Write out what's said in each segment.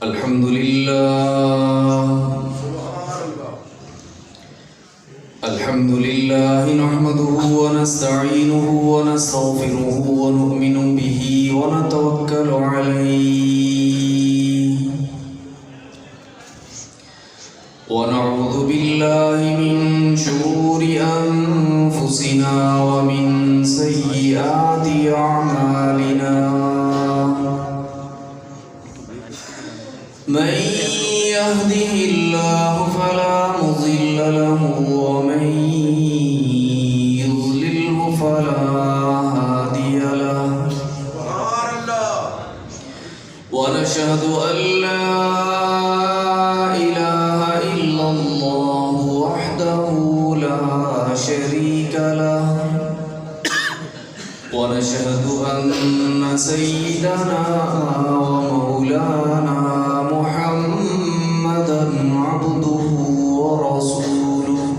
الحمد لله الحمد لله نحمده ونستعينه ونستغفره ونؤمن به ونتوكل عليه ونعوذ بالله من شرور أنفسنا ومن سيئات أعمالنا من يهده الله فلا مضل له ومن يضلله فلا هادي له ونشهد أن لا إله إلا الله وحده لا شريك له ونشهد أن سيدنا ومولانا محمدا عبده ورسوله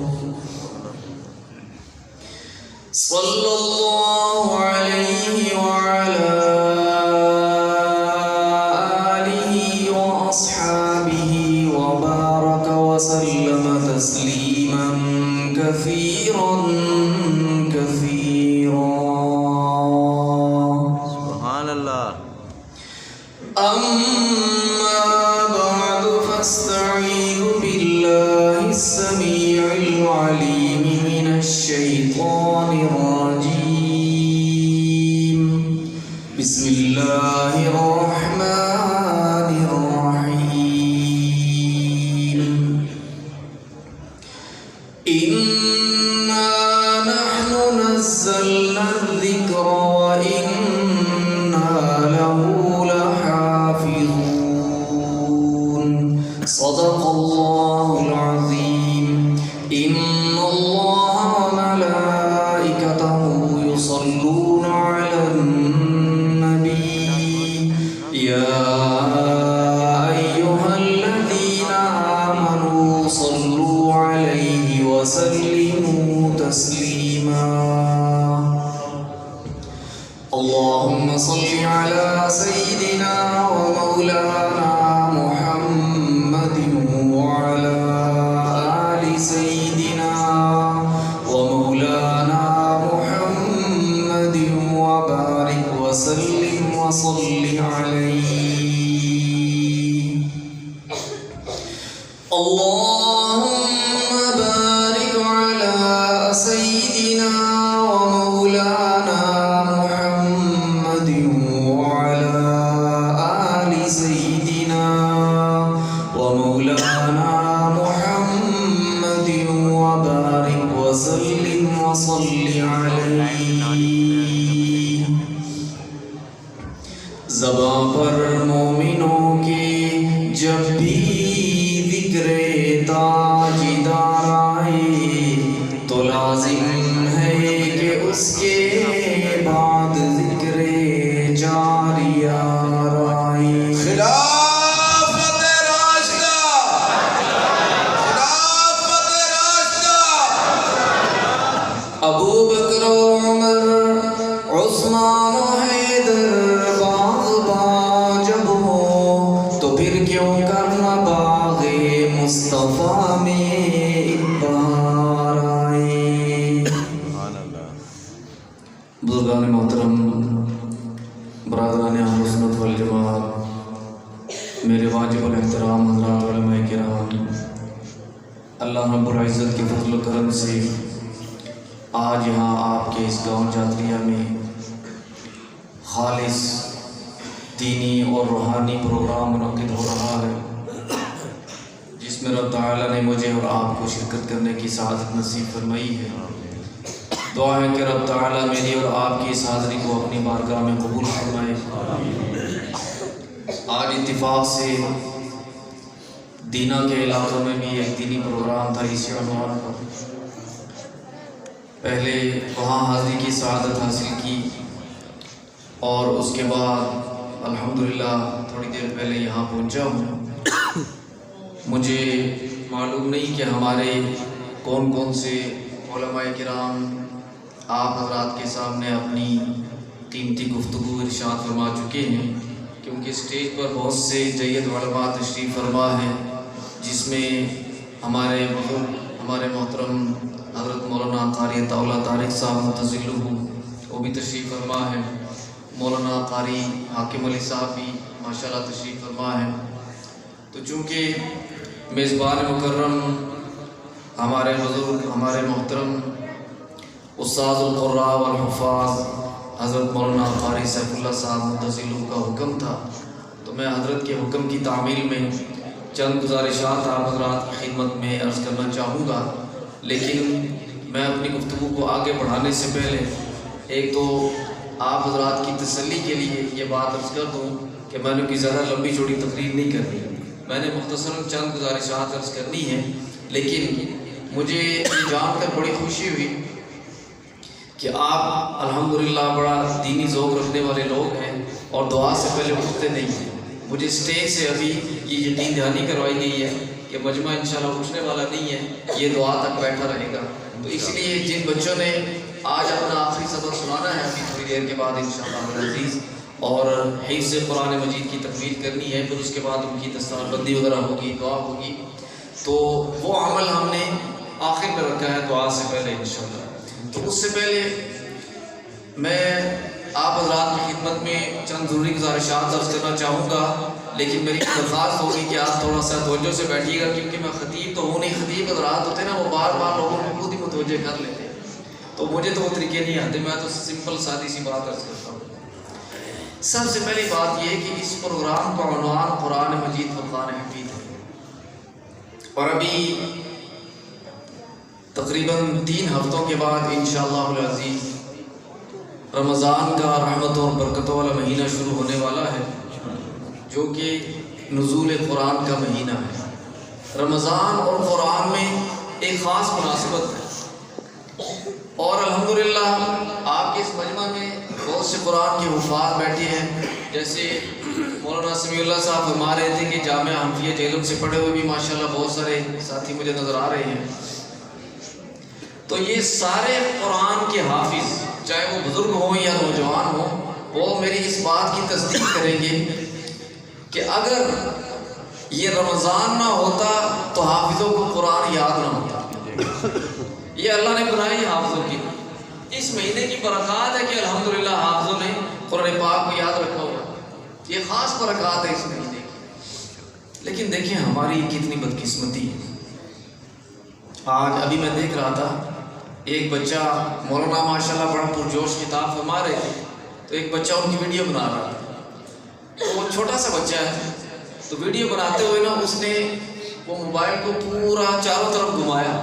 صلى الله عليه وعلى آله وأصحابه وبارك وسلم تسليما كثيرا كثيرا. سبحان الله. أما بعد فاستعيذ بالله السميع العليم من الشيطان الرجيم. بسم الله الرحمن الرحيم. إنا نحن نزلنا الذكر وإنا له لحافظون. صدق الله العظيم. إن الله وملائكته يصلون على النبي يا أيها الذين آمنوا صلوا عليه وسلموا تسليما. اللهم صل على سيدنا ومولانا محمد وعلى آل سيدنا ومولانا محمد وبارك وسلم وصل عليه. اللهم بارك على سيدنا ومولانا محمد وعلى آل سيدنا ومولانا محمد وبارك وسلم وصل عليه. زباں پر مومنوں کے جب بھی ذکر تاجدار آئے تو لازم ہے کہ اس کے بعد ذکر جاریہ آئے. خلافت راشدہ، خلافت راشدہ. ابو بکر و عمر عثمان و حیدر باغ جب ہو تو پھر کیوں کرنا باغ مصطفیٰ میں بہار آئے. سبحان اللہ. بزرگان محترم، برادران اہل سنت والجماعت، میرے واجب الاحترام حضرات علماء کرام، اللہ رب العزت کے فضل و کرم سے آج یہاں آپ کے اس گاؤں جاتریہ میں خالص دینی اور روحانی پروگرام منعقد ہو رہا ہے، جس میں رب تعالیٰ نے مجھے اور آپ کو شرکت کرنے کی سعادت نصیب فرمائی ہے. دعا ہے کہ رب تعالیٰ میری اور آپ کی اس حاضری کو اپنی بارگاہ میں قبول فرمائے. آج اتفاق سے دینا کے علاقوں میں بھی ایک دینی پروگرام تھا اسی عنوان پر. پہلے وہاں حاضری کی سعادت حاصل کی اور اس کے بعد الحمدللہ تھوڑی دیر پہلے یہاں پہنچا ہوں. مجھے معلوم نہیں کہ ہمارے کون کون سے علماء کرام آپ حضرات کے سامنے اپنی قیمتی گفتگو ارشاد فرما چکے ہیں، کیونکہ چونکہ اسٹیج پر بہت سے جید علماء تشریف فرما ہیں، جس میں ہمارے بزرگ ہمارے محترم حضرت مولانا قاری عطا اللہ طارق صاحب متظلہ وہ بھی تشریف فرما ہے، مولانا قاری حاکم علی صاحب بھی ماشاءاللہ تشریف فرما ہے۔ تو چونکہ میزبان مکرم ہمارے بزرگ ہمارے محترم استاذ القراء والحفاظ حضرت مولانا قاری سیف اللہ صاحب متظلہ کا حکم تھا، تو میں حضرت کے حکم کی تعمیل میں چند گزارشات آپ حضرات کی خدمت میں عرض کرنا چاہوں گا۔ لیکن میں اپنی گفتگو کو آگے بڑھانے سے پہلے ایک تو آپ حضرات کی تسلی کے لیے یہ بات عرض کر دوں کہ میں نے کوئی زیادہ لمبی چوڑی تقریر نہیں کرنی، میں نے مختصراً چند گزارشات عرض کرنی ہیں۔ لیکن مجھے یہ جان کر بڑی خوشی ہوئی کہ آپ الحمدللہ بڑا دینی ذوق رکھنے والے لوگ ہیں اور دعا سے پہلے اٹھتے نہیں ہیں۔ مجھے اسٹیج سے ابھی یہ یقین دہانی کروائی گئی ہے کہ مجمع انشاءاللہ اٹھنے والا نہیں ہے، یہ دعا تک بیٹھا رہے گا۔ تو اس لیے جن بچوں نے آج اپنا آخری سبق سنانا ہے ابھی تھوڑی دیر کے بعد انشاءاللہ العزیز، اور حفظ قرآن مجید کی تکمیل کرنی ہے، پھر اس کے بعد ان کی دستار بندی وغیرہ ہوگی، دعا ہوگی، تو وہ عمل ہم نے آخر میں رکھا ہے دعا سے پہلے انشاءاللہ۔ تو اس سے پہلے میں آپ حضرات کی خدمت میں چند ضروری گزارشات عرض کرنا چاہوں گا، لیکن میری درخواست ہوگی کہ آپ تھوڑا سا توجہ سے بیٹھیے گا، کیونکہ میں خطیب تو ہوں نہیں، خطیب حضرات ہوتے ہیں نا وہ بار بار لوگوں کو خود ہی متوجہ کر لیتے ہیں، تو مجھے تو وہ طریقے نہیں آتے، میں تو سمپل سادی سی بات عرض کرتا ہوں۔ سب سے پہلی بات یہ کہ اس پروگرام کا عنوان قرآن مجید فرقان حمید ہے، اور ابھی تقریباً 3 ہفتوں کے بعد انشاءاللہ العزیز رمضان کا رحمتوں اور برکتوں والا مہینہ شروع ہونے والا ہے، جو کہ نزول قرآن کا مہینہ ہے۔ رمضان اور قرآن میں ایک خاص مناسبت ہے، اور الحمدللہ آپ کے اس مجمع میں بہت سے قرآن کے حفاظ بیٹھے ہیں، جیسے مولانا سمیع اللہ صاحب فرما رہے تھے کہ جامعہ حنفیہ جہلم سے پڑھے ہوئے بھی ماشاءاللہ بہت سارے ساتھی مجھے نظر آ رہے ہیں۔ تو یہ سارے قرآن کے حافظ، چاہے وہ بزرگ ہوں یا نوجوان ہوں، وہ میری اس بات کی تصدیق کریں گے کہ اگر یہ رمضان نہ ہوتا تو حافظوں کو قرآن یاد نہ ہوتا۔ یہ اللہ نے بنائی حافظوں کی، اس مہینے کی برکات ہے کہ الحمدللہ حافظوں نے قرآن پاک کو یاد رکھا ہوا، یہ خاص برکات ہے اس مہینے کی۔ لیکن دیکھیں ہماری کتنی بدقسمتی ہے۔ آج ابھی میں دیکھ رہا تھا ایک بچہ، مولانا ماشاءاللہ بڑا پرجوش خطاب فرما رہے تھے، تو ایک بچہ ان کی ویڈیو بنا رہا تھا، تو وہ چھوٹا سا بچہ ہے، تو ویڈیو بناتے ہوئے نا اس نے وہ موبائل کو پورا چاروں طرف گھمایا،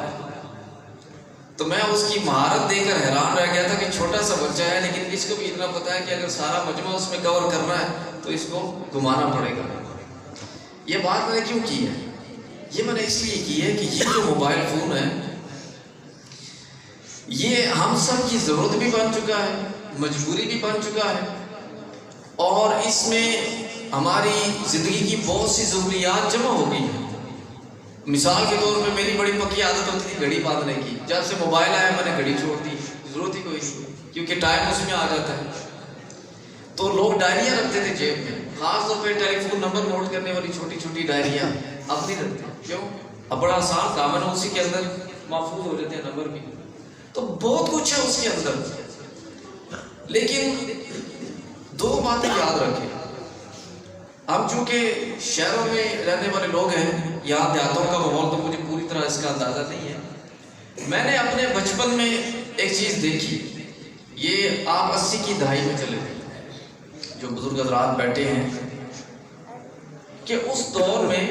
تو میں اس کی مہارت دیکھ کر حیران رہ گیا تھا کہ چھوٹا سا بچہ ہے، لیکن اس کو بھی اتنا پتہ ہے کہ اگر سارا مجمع اس میں کور کرنا ہے تو اس کو گھمانا پڑے گا۔ یہ بات میں نے کیوں کی ہے؟ یہ میں نے اس لیے کی ہے کہ یہ جو موبائل فون ہے یہ ہم سب کی ضرورت بھی بن چکا ہے، مجبوری بھی بن چکا ہے، اور اس میں ہماری زندگی کی بہت سی ضروریات جمع ہو گئی ہیں۔ مثال کے طور پہ میری بڑی پکی عادت ہوتی تھی گھڑی باندھنے کی، جب سے موبائل آیا میں نے گھڑی چھوڑ دی، ضرورت ہی کوئی نہیں، کیونکہ ٹائم اس میں آ جاتا ہے۔ تو لوگ ڈائریاں رکھتے تھے جیب میں، خاص طور پہ ٹیلی فون نمبر نوٹ کرنے والی چھوٹی چھوٹی ڈائریاں، اب نہیں رکھتے، کیوں؟ اب بڑا آسان کام ہے نا، اسی کے اندر محفوظ ہو جاتے ہیں نمبر بھی، تو بہت کچھ ہے اس کے اندر۔ لیکن 2 باتیں یاد رکھیں، ہم چونکہ شہروں میں رہنے والے لوگ ہیں، یہاں دیہاتوں کا ماحول تو مجھے پوری طرح اس کا اندازہ نہیں ہے۔ میں نے اپنے بچپن میں ایک چیز دیکھی، یہ آپ 80 کی دہائی میں چلے گئے، جو بزرگ حضرات بیٹھے ہیں، کہ اس دور میں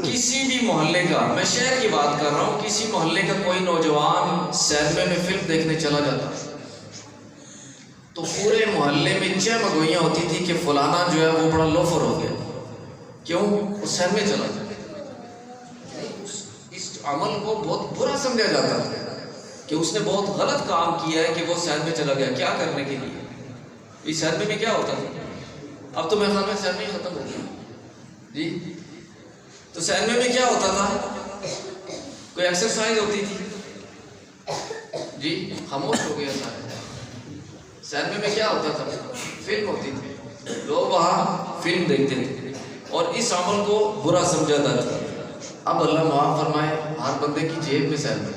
کسی بھی محلے کا، میں شہر کی بات کر رہا ہوں، کسی محلے کا کوئی نوجوان سینما میں فلم دیکھنے چلا جاتا تو پورے محلے میں چہمگوئیاں ہوتی تھی کہ فلانا جو ہے وہ بڑا لوفر ہو گیا، کیوں؟ وہ سینما چلا جاتا، اس عمل کو بہت برا سمجھا جاتا تھا کہ اس نے بہت غلط کام کیا ہے کہ وہ سینما چلا گیا، کیا کرنے کے لیے؟ اس سینما میں کیا ہوتا تھا؟ اب تو میرے خیال میں سینما ہی ختم ہو گیا جی۔ تو سینما میں کیا ہوتا تھا؟ کوئی ایکسرسائز ہوتی تھی جی، خاموش ہو گیا سارا۔ سینما میں کیا ہوتا تھا؟ فلم ہوتی تھی، لوگ وہاں فلم دیکھتے تھے اور اس عمل کو برا سمجھا تھا. اب اللہ معاف فرمائے ہر بندے کی جیب میں سیل ہے.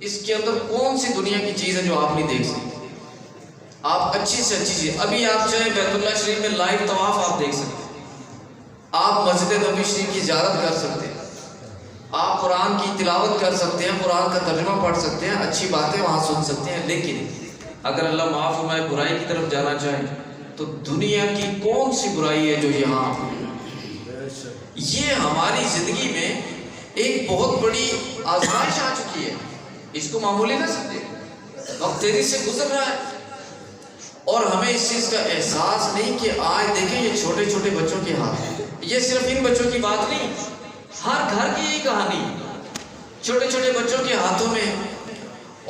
اس کے اندر کون سی دنیا کی چیز ہے جو آپ نہیں دیکھ سکتے؟ آپ اچھی سے اچھی چیز، ابھی آپ چاہیں بیت اللہ شریف میں لائیو طواف آپ دیکھ سکتے ہیں، آپ مسجد نبوی شریف کی زیارت کر سکتے ہیں، آپ قرآن کی تلاوت کر سکتے ہیں، قرآن کا ترجمہ پڑھ سکتے ہیں، اچھی باتیں وہاں سن سکتے ہیں. لیکن اگر اللہ معاف فرمائے برائی کی طرف جانا چاہے تو دنیا کی کون سی برائی ہے جو یہاں؟ یہ ہماری زندگی میں ایک بہت بڑی آزمائش آ چکی ہے. اس کو معمولی نہ سمجھے، وقت تیزی سے گزر رہا ہے اور ہمیں اس چیز کا احساس نہیں کہ آج دیکھیں یہ چھوٹے چھوٹے بچوں کے ہاتھ، یہ صرف ان بچوں کی بات نہیں، ہر گھر کی یہی کہانی، چھوٹے چھوٹے بچوں کے ہاتھوں میں.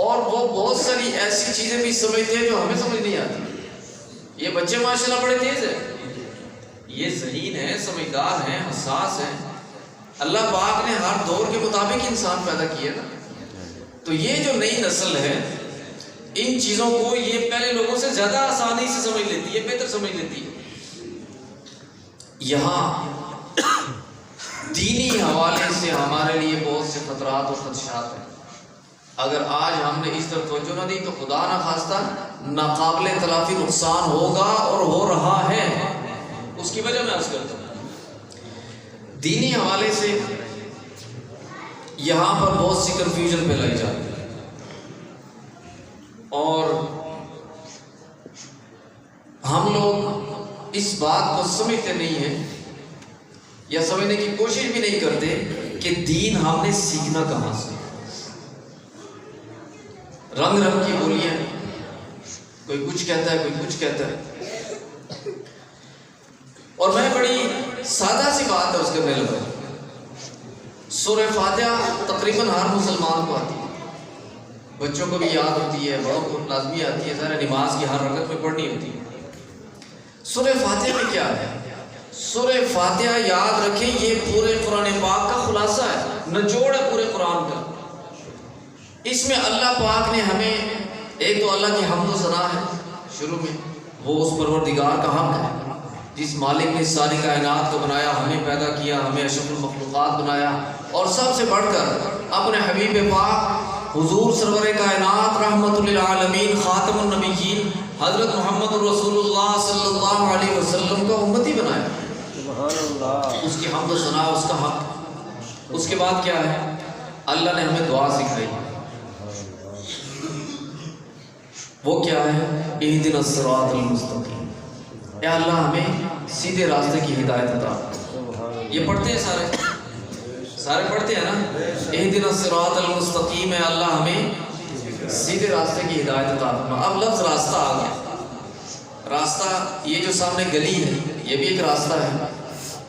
اور وہ بہت ساری ایسی چیزیں بھی سمجھتے ہیں جو ہمیں سمجھ نہیں آتی. یہ بچے ماشاءاللہ بڑے تیز ہیں، یہ ذہین ہیں، سمجھدار ہیں، حساس ہیں. اللہ پاک نے ہر دور کے مطابق انسان پیدا کیا نا. تو یہ جو نئی نسل ہے ان چیزوں کو یہ پہلے لوگوں سے زیادہ آسانی سے سمجھ لیتی ہے، بہتر سمجھ لیتی ہے. یہاں دینی حوالے سے ہمارے لیے بہت سے خطرات اور خدشات ہیں. اگر آج ہم نے اس طرف توجہ نہ دی تو خدا نہ خواستہ ناقابل تلافی نقصان ہوگا اور ہو رہا ہے. اس کی وجہ میں عرض کرتا ہوں دینی حوالے سے یہاں پر بہت سی کنفیوژن پھیلائی جاتی ہے اور ہم لوگ اس بات کو سمجھتے نہیں ہیں یا سمجھنے کی کوشش بھی نہیں کرتے کہ دین ہم نے سیکھنا کہاں سے. رنگ رنگ کی بولیاں، کوئی کچھ کہتا ہے کوئی کچھ کہتا ہے. اور میں بڑی سادہ سی بات عرض کرنے لگا. سورہ فاتحہ تقریباً ہر مسلمان کو آتی ہے، بچوں کو بھی یاد ہوتی ہے، بڑوں کو لازمی آتی ہے، ظاہر نماز کی ہر رکعت میں پڑھنی ہوتی ہے. سورہ فاتحہ میں کیا ہے؟ سورہ فاتحہ یاد رکھیں یہ پورے قرآن پاک کا خلاصہ ہے، نچوڑ ہے پورے قرآن کا. اس میں اللہ پاک نے ہمیں ایک تو اللہ کی حمد و ثنا ہے شروع میں، وہ اس پروردگار کا حق ہے جس مالک نے ساری کائنات کو بنایا، ہمیں پیدا کیا، ہمیں اشرف المخلوقات بنایا، اور سب سے بڑھ کر اپنے حبیب پاک حضور سرور کائنات رحمت للعالمین خاتم النبیین حضرت محمد رسول اللہ صلی اللہ علیہ وسلم کا امتی بنایا. سبحان اللہ. اس کی حمد و ثنا، اس کا حق. اس کے بعد کیا ہے؟ اللہ نے ہمیں دعا سکھائی. وہ کیا ہے؟ اہدنا الصراط المستقیم. اے اللہ ہمیں سیدھے راستے کی ہدایت عطا. یہ پڑھتے ہیں سارے پڑھتے ہیں نا، اہدنا الصراط المستقیم. اے اللہ ہمیں سیدھے راستے کی ہدایت عطا فرما. اب لفظ راستہ آ گیا. راستہ یہ جو سامنے گلی ہے یہ بھی ایک راستہ ہے،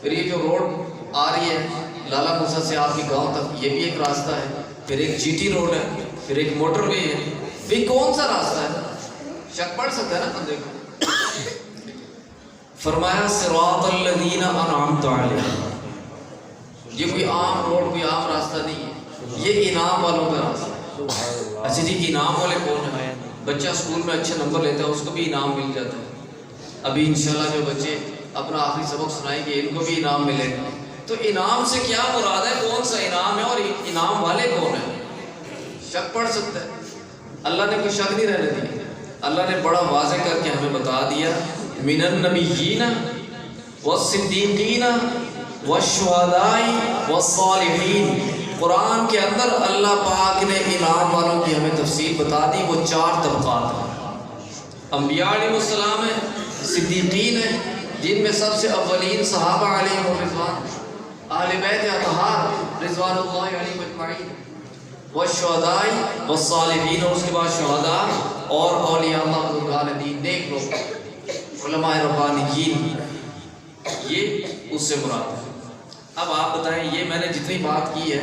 پھر یہ جو روڈ آ رہی ہے لالا موسیٰ سے آپ کے گاؤں تک یہ بھی ایک راستہ ہے، پھر ایک جی ٹی روڈ ہے، پھر ایک موٹر وے ہے. بھی کون سا راستہ ہے؟ شک پڑ سکتا ہے نا بندے کو. فرمایا صراط الذین انعمت علیہم. یہ کوئی عام روڈ، کوئی عام راستہ نہیں ہے، یہ انعام والوں کا راستہ ہے. اچھا جی انعام والے کون ہیں؟ بچہ اسکول میں اچھے نمبر لیتا ہے اس کو بھی انعام مل جاتا ہے. ابھی انشاءاللہ جو بچے اپنا آخری سبق سنائیں گے ان کو بھی انعام ملے گا. تو انعام سے کیا مراد ہے؟ کون سا انعام ہے اور انعام والے کون ہیں؟ شک پڑ سکتا ہے. اللہ نے کوئی شک نہیں رہنے دیا. اللہ نے بڑا واضح کر کے ہمیں بتا دیا من النبیین والصدیقین والشہداء والصالحین. قرآن کے اندر اللہ پاک نے انعام والوں کی ہمیں تفصیل بتا دی. وہ 4 طبقات ہیں. انبیاء علیہ السلام ہیں، صدیقین ہیں جن میں سب سے اولین صحابہ علیہم الرضوان، اہل بیت اطہار رضوان اللہ علیہم اجمعین، والشہداء والصالحین، اور اس کے بعد شہداء اور اولیاء اللہ بزرگان دین، نیک لوگ، علماء ربانیین. یہ اس سے مراد ہے. اب آپ بتائیں یہ میں نے جتنی بات کی ہے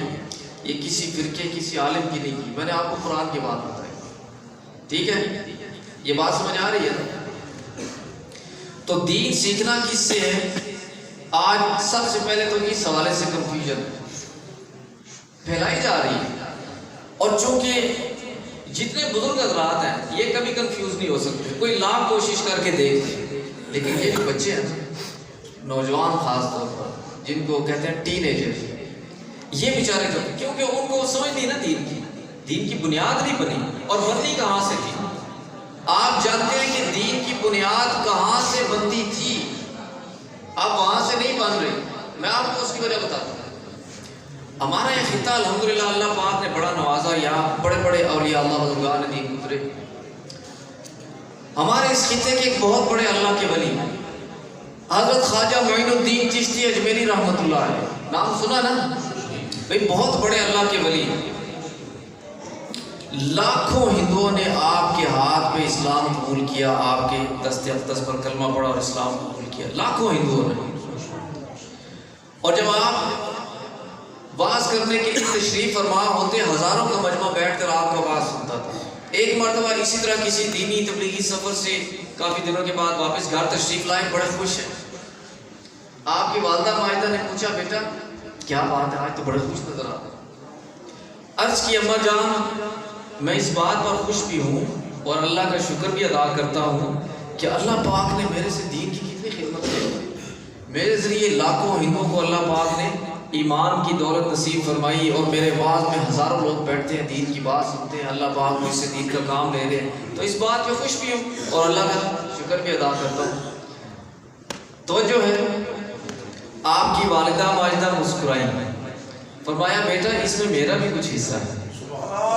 یہ کسی فرقے کسی عالم کی نہیں کی، میں نے آپ کو قرآن کی بات بتائی. ٹھیک ہے، یہ بات سمجھ آ رہی ہے؟ تو دین سیکھنا کس سے ہے؟ آج سب سے پہلے تو اس حوالے سے کنفیوژن پھیلائی جا رہی ہے، اور چونکہ جتنے بزرگ حضرات ہیں یہ کبھی کنفیوز نہیں ہو سکتے. کوئی لاکھ کوشش کر کے دیکھ لیکن یہ جو بچے ہیں نوجوان خاص طور پر جن کو کہتے ہیں ٹین ایجر، یہ بیچارے جو کیونکہ ان کو سمجھ نہیں نا دین کی بنیاد نہیں بنی، اور بنی کہاں سے تھی؟ آپ جانتے ہیں کہ دین کی بنیاد کہاں سے بنتی تھی، اب وہاں سے نہیں بن رہی۔ میں آپ کو اس کی وجہ بتاتا ہوں۔ ہمارا یہ خطہ الحمدللہ اللہ پاک نے بڑا نوازا، یہاں بڑے بڑے اولیاء اللہ بزرگان دین گزرے۔ ہمارے اس خطے کے ایک بہت بڑے اللہ کے ولی حضرت خواجہ معین الدین چشتی اجمیری رحمۃ اللہ علیہ، نام سنا نا بھئی، بہت بڑے اللہ کے ولی۔ لاکھوں ہندوؤں نے آپ کے ہاتھ پہ اسلام قبول کیا، آپ کے دست اقدس پر کلمہ پڑھا اور اسلام قبول کیا، لاکھوں ہندوؤں نے۔ اور جب آپ واز کرنے کے لیے تشریف فرما ہوتے، ہزاروں کا مجمع بیٹھ کر آپ کا واز سنتا تھا۔ ایک مرتبہ اسی طرح کسی دینی تبلیغی سفر سے کافی دنوں کے بعد واپس گھر تشریف لائے، بڑے خوش ہیں۔ آپ کی والدہ ماجدہ نے پوچھا، بیٹا کیا بات ہے، آج تو بڑے خوش نظر آ رہے۔ عرض کی، اماں جان میں اس بات پر خوش بھی ہوں اور اللہ کا شکر بھی ادا کرتا ہوں کہ اللہ پاک نے میرے سے دین کی کتنی خدمت کی، میرے ذریعے لاکھوں ہندوؤں کو اللہ پاک نے ایمان کی دولت نصیب فرمائی، اور میرے واز میں ہزاروں لوگ بیٹھتے ہیں، دین کی بات سنتے ہیں، اللہ پاک مجھ سے دین کا کام لے رہے ہیں، تو اس بات پہ خوش بھی ہوں اور اللہ کا شکر بھی ادا کرتا ہوں۔ توجہ ہے، آپ کی والدہ ماجدہ مسکرائی، فرمایا بیٹا اس میں میرا بھی کچھ حصہ ہے۔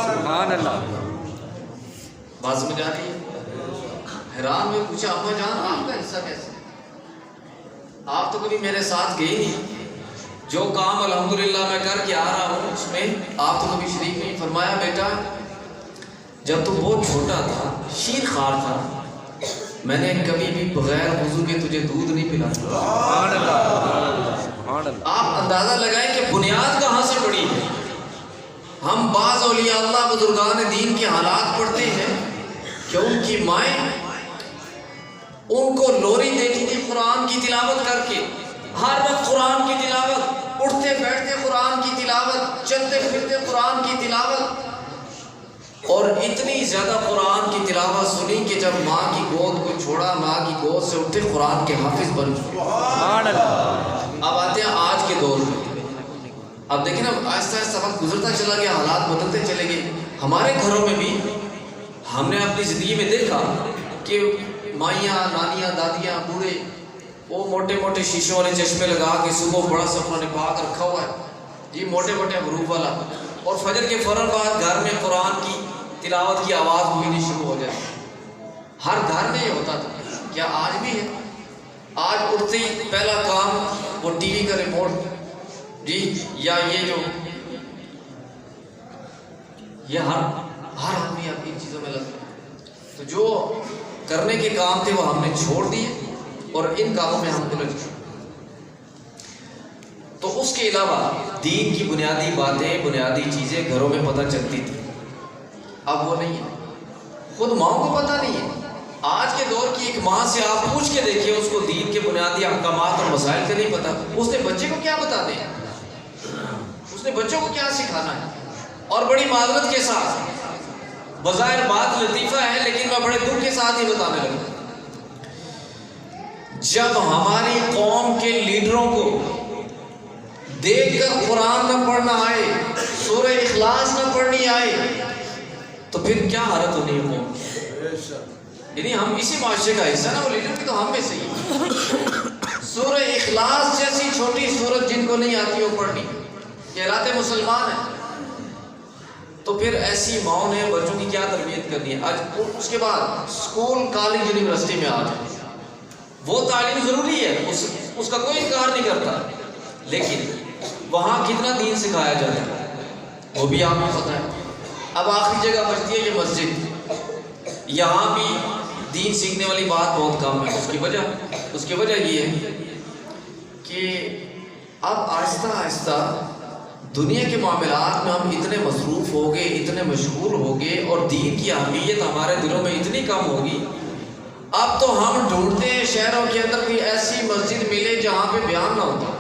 سبحان اللہ۔ بات سمجھ آ رہی ہے؟ حیران ہوئے، پوچھا اماں جان آپ کا حصہ کیسے؟ آپ تو کبھی میرے ساتھ گئی نہیں، جو کام الحمدللہ میں کر کے آ رہا ہوں اس میں آپ تو کبھی شریک نہیں۔ فرمایا بیٹا جب تو بہت چھوٹا تھا، شیر خوار تھا، میں نے کبھی بھی بغیر وضو کے تجھے دودھ نہیں پلایا۔ سبحان اللہ، سبحان اللہ۔ آپ اندازہ لگائیں کہ بنیاد کہاں سے پڑی ہے۔ ہم بعض اولیاء اللہ بزرگان دین کے حالات پڑھتے ہیں کہ ان کی مائیں ان کو لوری دیتی تھی قرآن کی تلاوت کر کے، ہر وقت قرآن کی تلاوت، اٹھتے بیٹھتے قرآن کی تلاوت، چلتے پھرتے قرآن کی تلاوت، اور اتنی زیادہ قرآن کی تلاوت سنی کہ جب ماں کی گود کو چھوڑا، ماں کی گود سے اٹھے قرآن کے حافظ بن چکے۔ سبحان اللہ۔ اب آتے ہیں آج کے دور میں، اب دیکھیں نا آہستہ آہستہ وقت گزرتا چلا گیا، حالات بدلتے چلے گئے۔ ہمارے گھروں میں بھی ہم نے اپنی زندگی میں دیکھا کہ مائیاں، نانیاں، دادیاں، بوڑھے وہ موٹے موٹے شیشوں والے چشمے لگا کے صبح بڑا سا انہوں نے پاک رکھا ہوا ہے جی، موٹے موٹے حروف والا، اور فجر کے فوراً بعد گھر میں قرآن کی تلاوت کی آواز گونجنی شروع ہو جاتی۔ ہر گھر میں یہ ہوتا تھا، کیا آج بھی ہے؟ آج اٹھتے ہی پہلا کام وہ ٹی وی کا ریموٹ جی، یا یہ جو یہ ہر آدمی آپ ان چیزوں میں لگتا ہے۔ تو جو کرنے کے کام تھے وہ ہم نے چھوڑ دیے اور ان کاموں میں ہم الجھ گئے۔ تو اس کے علاوہ دین کی بنیادی باتیں، بنیادی چیزیں گھروں میں پتہ چلتی تھی، اب وہ نہیں ہے، خود ماں کو پتہ نہیں ہے۔ آج کے دور کی ایک ماں سے آپ پوچھ کے دیکھیے، اس کو دین کے بنیادی احکامات اور مسائل کا نہیں پتہ، اس نے بچے کو کیا بتا دیں، اس نے بچوں کو کیا سکھانا ہے۔ اور بڑی معذرت کے ساتھ، بظاہر بات لطیفہ ہے لیکن میں بڑے دکھ کے ساتھ ہی بتانے لگا، جب ہماری قوم کے لیڈروں کو دیکھ کر قرآن نہ پڑھنا آئے، سورہ اخلاص نہ پڑھنی آئے، تو پھر کیا حالت ہونی ہے قوم کی؟ یعنی ہم اسی معاشرے کا حصہ نا، وہ لیڈر بھی تو ہم میں سے ہی۔ سورہ اخلاص جیسی چھوٹی سورت جن کو نہیں آتی وہ پڑھنی، کہلاتے مسلمان ہیں، تو پھر ایسی ماؤں نے بچوں کی کیا تربیت کرنی ہے؟ آج اس کے بعد اسکول، کالج، یونیورسٹی میں آ جائیں، وہ تعلیم ضروری ہے، اس کا کوئی انکار نہیں کرتا، لیکن وہاں کتنا دین سکھایا جاتا ہے وہ بھی آپ کو پتہ ہے۔ اب آخری جگہ بچتی ہے یہ مسجد، یہاں بھی دین سیکھنے والی بات بہت کم ہے۔ اس کی وجہ یہ ہے کہ اب آہستہ آہستہ دنیا کے معاملات میں ہم اتنے مصروف ہو گئے، اتنے مشغول ہو گئے، اور دین کی اہمیت ہمارے دلوں میں اتنی کم ہوگی، اب تو ہم ڈھونڈتے ہیں شہروں کے اندر بھی ایسی مسجد ملے جہاں پہ بیان نہ ہوتا،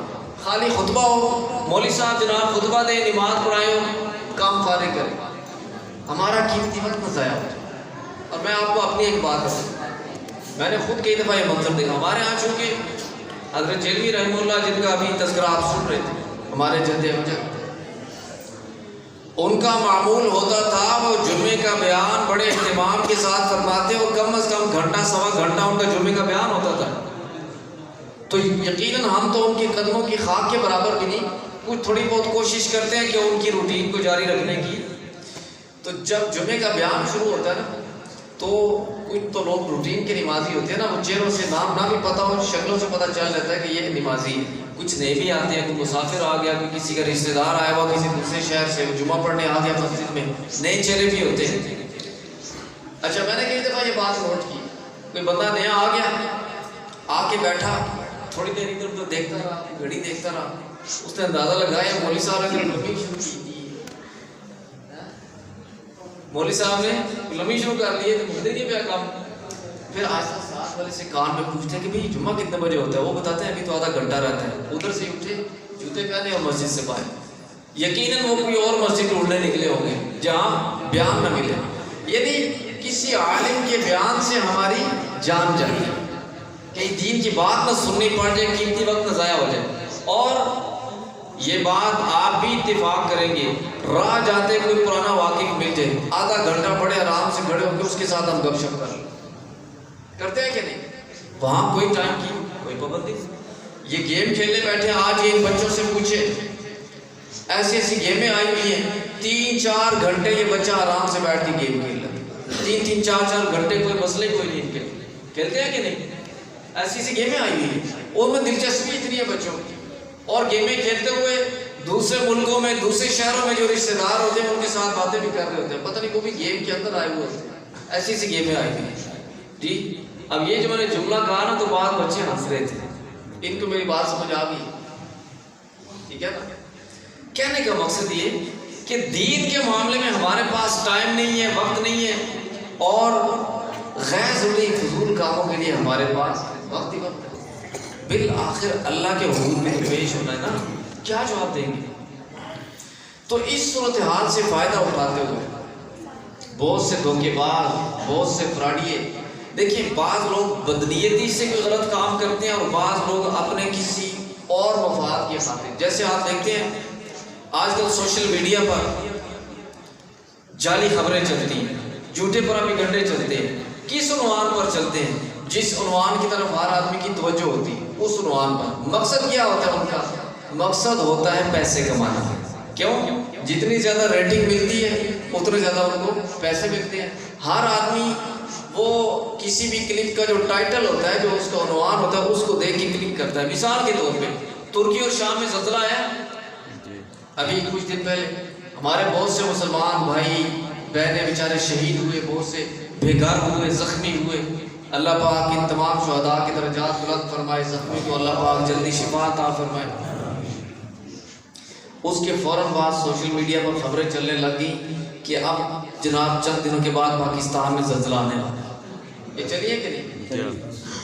خالی خطبہ ہو، مولوی صاحب جناب خطبہ دیں، نماز پڑھائیں، ہو کام فارغ کریں، ہمارا قیمتی وقت ضائع ہو جائے۔ اور میں آپ کو اپنی ایک بات بتاؤں، میں نے خود کئی دفعہ یہ منظر دیکھا ہمارے ہاں، چونکہ حضرت جیلوی رحمہ اللہ جن کا ابھی تذکرہ آپ سن رہے تھے، ہمارے جد امجد، ان کا معمول ہوتا تھا وہ جمعے کا بیان بڑے اہتمام کے ساتھ فرماتے، اور کم از کم گھنٹہ سوا گھنٹہ ان کا جمعے کا بیان ہوتا تھا. تو یقیناً ہم تو ان کے قدموں کی خاک کے برابر بھی نہیں، کچھ تھوڑی بہت کوشش کرتے ہیں کہ ان کی روٹین کو جاری رکھنے کی. تو جب جمعے کا بیان شروع ہوتا ہے نا، تو کچھ تو لوگ روٹین کے نمازی ہوتے ہیں نا، وہ چہروں سے نام نہ بھی پتہ ہو، شکلوں سے پتہ چل جاتا ہے کہ یہ نمازی ہے. کچھ نئے بھی آتے ہیں، کوئی مسافر آ گیا، کوئی کسی کا رشتہ دار آیا ہوا کسی دوسرے شہر سے، جمعہ پڑھنے آ گیا مسجد میں، نئے چہرے بھی ہوتے ہیں. اچھا، میں نے کئی دفعہ یہ بات نوٹ کی، کوئی بندہ نیا آ گیا، آ کے بیٹھا، تھوڑی دیر ادھر ادھر دیکھتا رہا، گھڑی دیکھتا رہا، اس نے اندازہ لگایا مولوی صاحب نے لمبی شروع کی تھی، مولوی صاحب نے لمبی شروع کر لی ہے، تو مجھے نہیں پیا کام. پھر آہستہ ساتھ والے سے کان میں پوچھتے ہیں کہ بھئی جمعہ کتنے بجے ہوتا ہے، وہ بتاتے ہیں ابھی تو آدھا گھنٹہ رہتا ہے. ادھر سے اٹھے، جوتے پہنے اور مسجد سے باہر. یقیناً وہ کوئی اور مسجد ڈھونڈنے نکلے ہوں گے جہاں بیان نہ ملے. یعنی کسی عالم کے بیان سے ہماری جان جائے، کہیں دین کی بات نہ سننی پڑ جائے، قیمتی وقت نہ ضائع ہو جائے. اور یہ بات آپ بھی اتفاق کریں گے، راہ جاتے کوئی پرانا واقف مل جائے، آدھا گھنٹہ بڑے آرام سے کھڑے ہو کے اس کے ساتھ ہم گپ شپ کر لیں. کرتے ہیں کہ نہیں؟ وہاں کوئی ٹائم کی کوئی پابندی نہیں. یہ گیم کھیلنے بیٹھے، آج یہ بچوں سے پوچھے، ایسی ایسی گیمیں آئی ہوئی ہیں، 3-4 گھنٹے یہ بچہ آرام سے بیٹھ کے گیم کھیل رہا ہے. 3-3 4-4 گھنٹے کوئی مسئلہ کوئی نہیں. کھیلتے ہیں کہ نہیں؟ ایسی ایسی گیمیں آئی ہوئی ہیں، اور میں دلچسپی اتنی ہے بچوں کی. اور گیمیں کھیلتے ہوئے دوسرے ملکوں میں، دوسرے شہروں میں جو رشتہ دار ہوتے ہیں ان کے ساتھ باتیں بھی کر رہے ہوتے ہیں، پتہ نہیں وہ بھی گیم کے اندر آئے ہوئے ہوتے ہیں. ایسی ایسی گیمیں آئی ہوئی ہیں جی. اب یہ جو میں نے جملہ کہا نا، تو بعض بچے ہنس رہے تھے، ان کو میری بات سمجھ آ گئی، ٹھیک ہے نا؟ کہنے کا مقصد یہ کہ دین کے معاملے میں ہمارے پاس ٹائم نہیں ہے، وقت نہیں ہے، اور غیر ضروری فضول کاموں کے لیے ہمارے پاس وقت ہی وقت ہے. بالآخر اللہ کے حضور میں پیش ہونا ہے نا، کیا جواب دیں گے؟ تو اس صورتحال سے فائدہ اٹھاتے ہوئے بہت سے دھوکے باز، بہت سے فراڈیے، دیکھیں بعض لوگ بدنیتی سے کوئی غلط کام کرتے ہیں، اور بعض لوگ اپنے کسی اور مفاد کے خاطر، جیسے آپ دیکھتے ہیں آج کل سوشل میڈیا پر جعلی خبریں چلتی ہیں، جھوٹے پروپیگنڈے چلتے ہیں. کس عنوان پر چلتے ہیں؟ جس عنوان کی طرف ہر آدمی کی توجہ ہوتی ہے، اس عنوان پر. مقصد کیا ہوتا ہے ان کا؟ مقصد ہوتا ہے پیسے کمانا. کیوں؟ جتنی زیادہ ریٹنگ ملتی ہے اتنے زیادہ ان کو پیسے ملتے ہیں. ہر آدمی وہ کسی بھی کلپ کا جو ٹائٹل ہوتا ہے، جو اس کا عنوان ہوتا ہے، اس کو دیکھ کے کلک کرتا ہے. مثال کے طور پہ ترکی اور شام میں زلزلہ آیا ابھی کچھ دن پہلے، ہمارے بہت سے مسلمان بھائی بہنیں بیچارے شہید ہوئے، بہت سے بے گھر ہوئے، زخمی ہوئے. اللہ پاک ان تمام شہداء کے درجات بلند فرمائے، زخمی کو اللہ پاک جلدی شفا عطا فرمائے. اس کے فوراً بعد سوشل میڈیا پر خبریں چلنے لگ گئیں کہ اب جناب چند دنوں کے بعد پاکستان میں زلزلہ آنے والا ہے. یہ چلیے کہ نہیں؟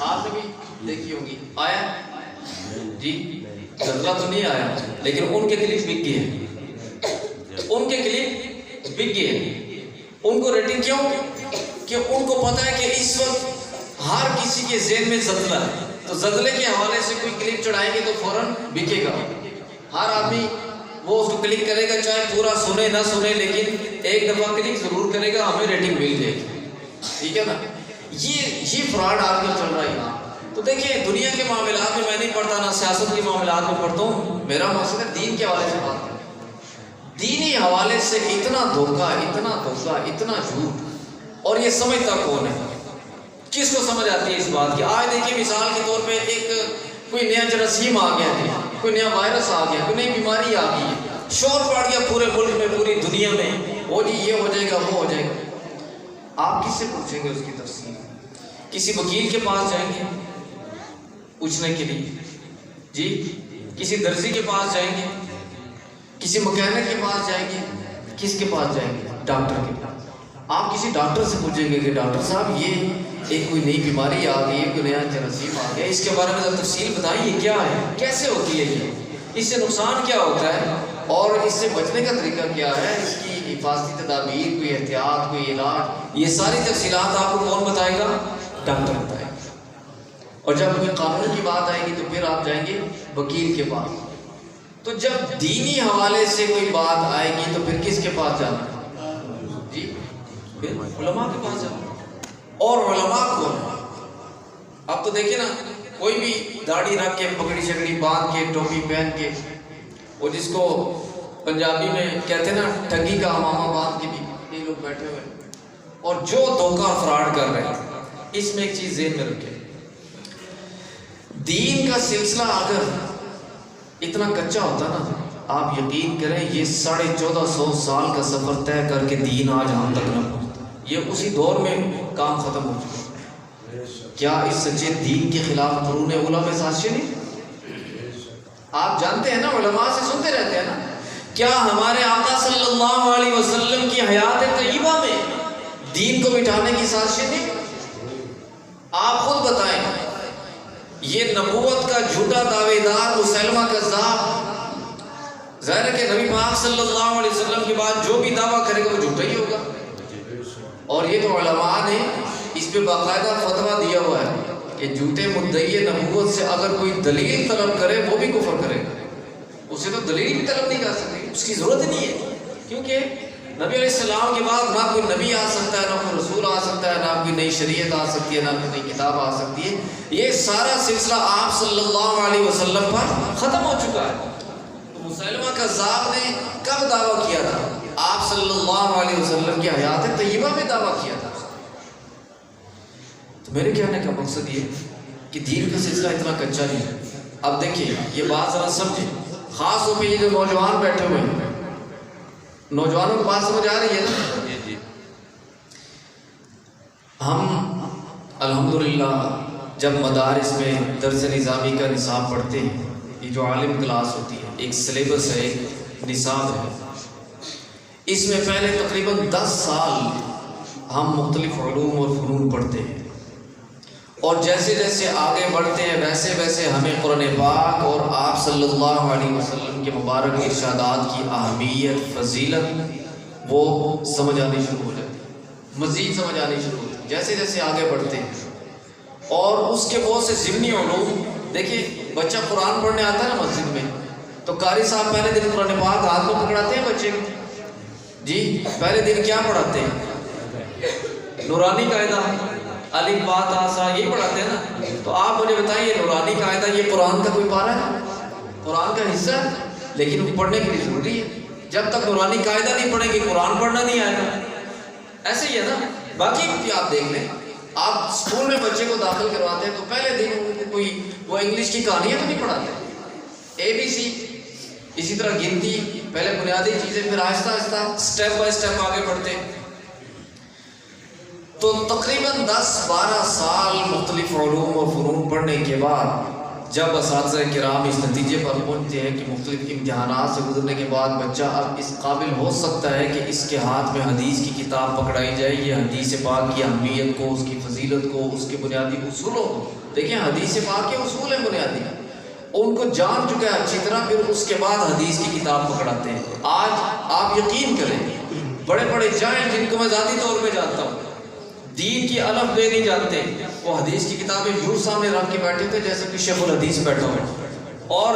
آپ نے بھی دیکھی ہوگی. آیا جی؟ زلزلہ تو نہیں آیا، لیکن ان کے کلپ بک گئے ہیں، ان کے کلپ بک گئے ہیں. ان کو ریٹنگ کیوں؟ کہ ان کو پتہ ہے کہ اس وقت ہر کسی کے ذہن میں زلزلہ ہے، تو زلزلے کے حوالے سے کوئی کلپ چڑھائیں گے تو فوراً بکے گا. ہر آدمی وہ اس کو کلک کرے گا، چاہے پورا سنے نہ سنے، لیکن ایک دفعہ کلک ضرور کرے گا، ہمیں ریٹنگ مل جائے گی. ٹھیک ہے نا؟ یہ فراڈ آج کل چل رہا ہے. تو دیکھیں دنیا کے معاملات میں میں نہیں پڑھتا، نہ سیاست کے معاملات میں پڑھتا ہوں. میرا مقصد ہے دین کے حوالے سے بات کریں. دینی حوالے سے اتنا دھوکہ، اتنا جھوٹ، اور یہ سمجھتا کون ہے؟ کس کو سمجھ آتی ہے اس بات کی؟ آج دیکھیں مثال کے طور پہ کوئی نیا جراثیم آ گیا ہے، کوئی نیا وائرس آ گیا، کوئی نئی بیماری آ گئی ہے، شور پڑ گیا پورے ملک میں، پوری دنیا میں، وہ جی یہ ہو جائے گا، وہ ہو جائے گا. آپ کس سے پوچھیں گے اس کی تفصیل؟ کسی وکیل کے پاس جائیں گے پوچھنے کے لیے جی؟ کسی درزی کے پاس جائیں گے؟ کسی مکینک کے پاس جائیں گے؟ کس کے پاس جائیں گے؟ ڈاکٹر کے پاس. آپ کسی ڈاکٹر سے پوچھیں گے کہ ڈاکٹر صاحب یہ ایک کوئی نئی بیماری آ گئی ہے، کوئی نیا جراثیم آ گیا، اس کے بارے میں تفصیل بتائیں، یہ کیا ہے، کیسے ہوتی ہے، یہ اس سے نقصان کیا ہوتا ہے، اور اس سے بچنے کا طریقہ کیا ہے، اس کی حفاظتی تدابیر، کوئی احتیاط، کوئی علاج، یہ ساری تفصیلات آپ کو کون بتائے گا؟ ڈاکٹر بتائے گا. اور جب کوئی قانون کی بات آئے گی تو پھر آپ جائیں گے وکیل کے پاس. تو جب دینی حوالے سے کوئی بات آئے گی تو پھر کس کے پاس جانا؟ جی پھر علماء کے پاس جانا. اور علماء کون ہے؟ اب تو دیکھیں نا، کوئی بھی داڑھی رکھ کے پگڑی شگڑی باندھ کے ٹوپی پہن کے، وہ جس کو پنجابی میں کہتے ہیں نا ٹھگی کا امامہ باندھ کے بھی یہ لوگ بیٹھے ہوئے، اور جو دھوکہ اور فراڈ کر رہے ہیں. اس میں ایک چیز ذہن میں رکھیں، دین کا سلسلہ اگر اتنا کچا ہوتا نا، آپ یقین کریں یہ 1450 سال کا سفر طے کر کے دین آج ہم تک نہ پہنچتا. یہ اسی دور میں کام ختم ہو چکا. کیا اس سچے دین کے خلاف قرون اولیٰ میں سازشیں نہیں؟ آپ جانتے ہیں نا، علماء سے سنتے رہتے ہیں نا، کیا ہمارے آقا صلی اللہ علیہ وسلم کی حیات طیبہ میں دین کو مٹانے کی سازشیں نہیں؟ آپ خود بتائیں. یہ نبوت کا جھوٹا دعوے دار مسیلمہ کذاب، ظاہر ہے کہ نبی پاک صلی اللہ علیہ وسلم کے بعد جو بھی دعویٰ کرے گا وہ جھوٹا ہی ہوگا. اور یہ تو علماء نے اس پہ باقاعدہ فتویٰ دیا ہوا ہے کہ جھوٹے مدعی نبوت سے اگر کوئی دلیل طلب کرے وہ بھی کفر کرے گا. اسے تو دلیل بھی طلب نہیں کر سکتی، اس کی ضرورت نہیں ہے، کیونکہ نبی علیہ السلام کے بعد نہ کوئی نبی آ سکتا ہے، نہ کوئی رسول آ سکتا ہے، نہ کوئی نئی شریعت آ سکتی ہے، نہ کوئی نئی کتاب آ سکتی ہے. یہ سارا سلسلہ آپ صلی اللہ علیہ وسلم پر ختم ہو چکا ہے. تو مسیلمہ کذاب نے کب دعویٰ کیا تھا؟ آپ صلی اللہ علیہ وسلم کی حیات طیبہ میں دعویٰ کیا تھا. تو میرے کہنے کا مقصد یہ کہ دین کا سلسلہ اتنا کچا نہیں ہے. اب دیکھیے یہ بات ذرا سمجھیں، خاص طور پہ یہ جو نوجوان بیٹھے ہوئے ہیں، نوجوانوں کو بات سمجھ آ رہی ہے نا؟ جی. ہم الحمدللہ جب مدارس میں درس نظامی کا نصاب پڑھتے ہیں، یہ جو عالم کلاس ہوتی ہے، ایک سلیبس ہے، ایک نصاب ہے، اس میں پہلے تقریباً 10 سال ہم مختلف علوم اور فنون پڑھتے ہیں، اور جیسے جیسے آگے بڑھتے ہیں ویسے ویسے ہمیں قرآن پاک اور آپ صلی اللہ علیہ وسلم کے مبارک ارشادات کی اہمیت، فضیلت وہ سمجھ آنی شروع ہو جاتی ہے، مزید سمجھ آنی شروع ہوتی ہے جیسے جیسے آگے بڑھتے ہیں. اور اس کے بہت سے ضمنی علوم، دیکھیے بچہ قرآن پڑھنے آتا ہے نا مسجد میں، تو قاری صاحب پہلے دن قرآن پاک ہاتھ میں پکڑاتے ہیں بچے کو. جی پہلے دن کیا پڑھاتے ہیں؟ نورانی قاعدہ، الف با تا سا، یہ پڑھاتے ہیں نا. تو آپ مجھے بتائیے نورانی قاعدہ یہ قرآن کا کوئی پارہ ہے؟ قرآن کا حصہ ہے، لیکن وہ پڑھنے کے لیے ضروری ہے. جب تک نورانی قاعدہ نہیں پڑھیں گے قرآن پڑھنا نہیں آئے گا. ایسے ہی ہے نا. باقی بھی آپ دیکھ لیں، آپ اسکول میں بچے کو داخل کرواتے ہیں تو پہلے دن ان کو کوئی وہ انگلش کی کہانیاں تو نہیں پڑھاتے، ABC، اسی طرح گنتی، پہلے بنیادی چیزیں، پھر آہستہ آہستہ سٹیپ بائی سٹیپ آگے بڑھتے. تو تقریباً 10-12 سال مختلف علوم اور فنون پڑھنے کے بعد جب اساتذہ کرام اس نتیجے پر پہنچتے ہیں کہ مختلف امتحانات سے گزرنے کے بعد بچہ اب اس قابل ہو سکتا ہے کہ اس کے ہاتھ میں حدیث کی کتاب پکڑائی جائے، یہ حدیث پاک کی اہمیت کو، اس کی فضیلت کو، اس کے بنیادی اصولوں کو، دیکھیں حدیث پاک کے اصول ہیں بنیادی، ان کو جان چکا ہے اچھی طرح، پھر اس کے بعد حدیث کی کتاب پکڑاتے ہیں. آج آپ یقین کریں، بڑے بڑے جائیں جن کو میں ذاتی طور پہ جانتا ہوں، دین کی الف بے نہیں جانتے، وہ حدیث کی کتابیں یوں سامنے رکھ کے بیٹھے تھے جیسے کہ شیخ الحدیث بیٹھا ہوا. اور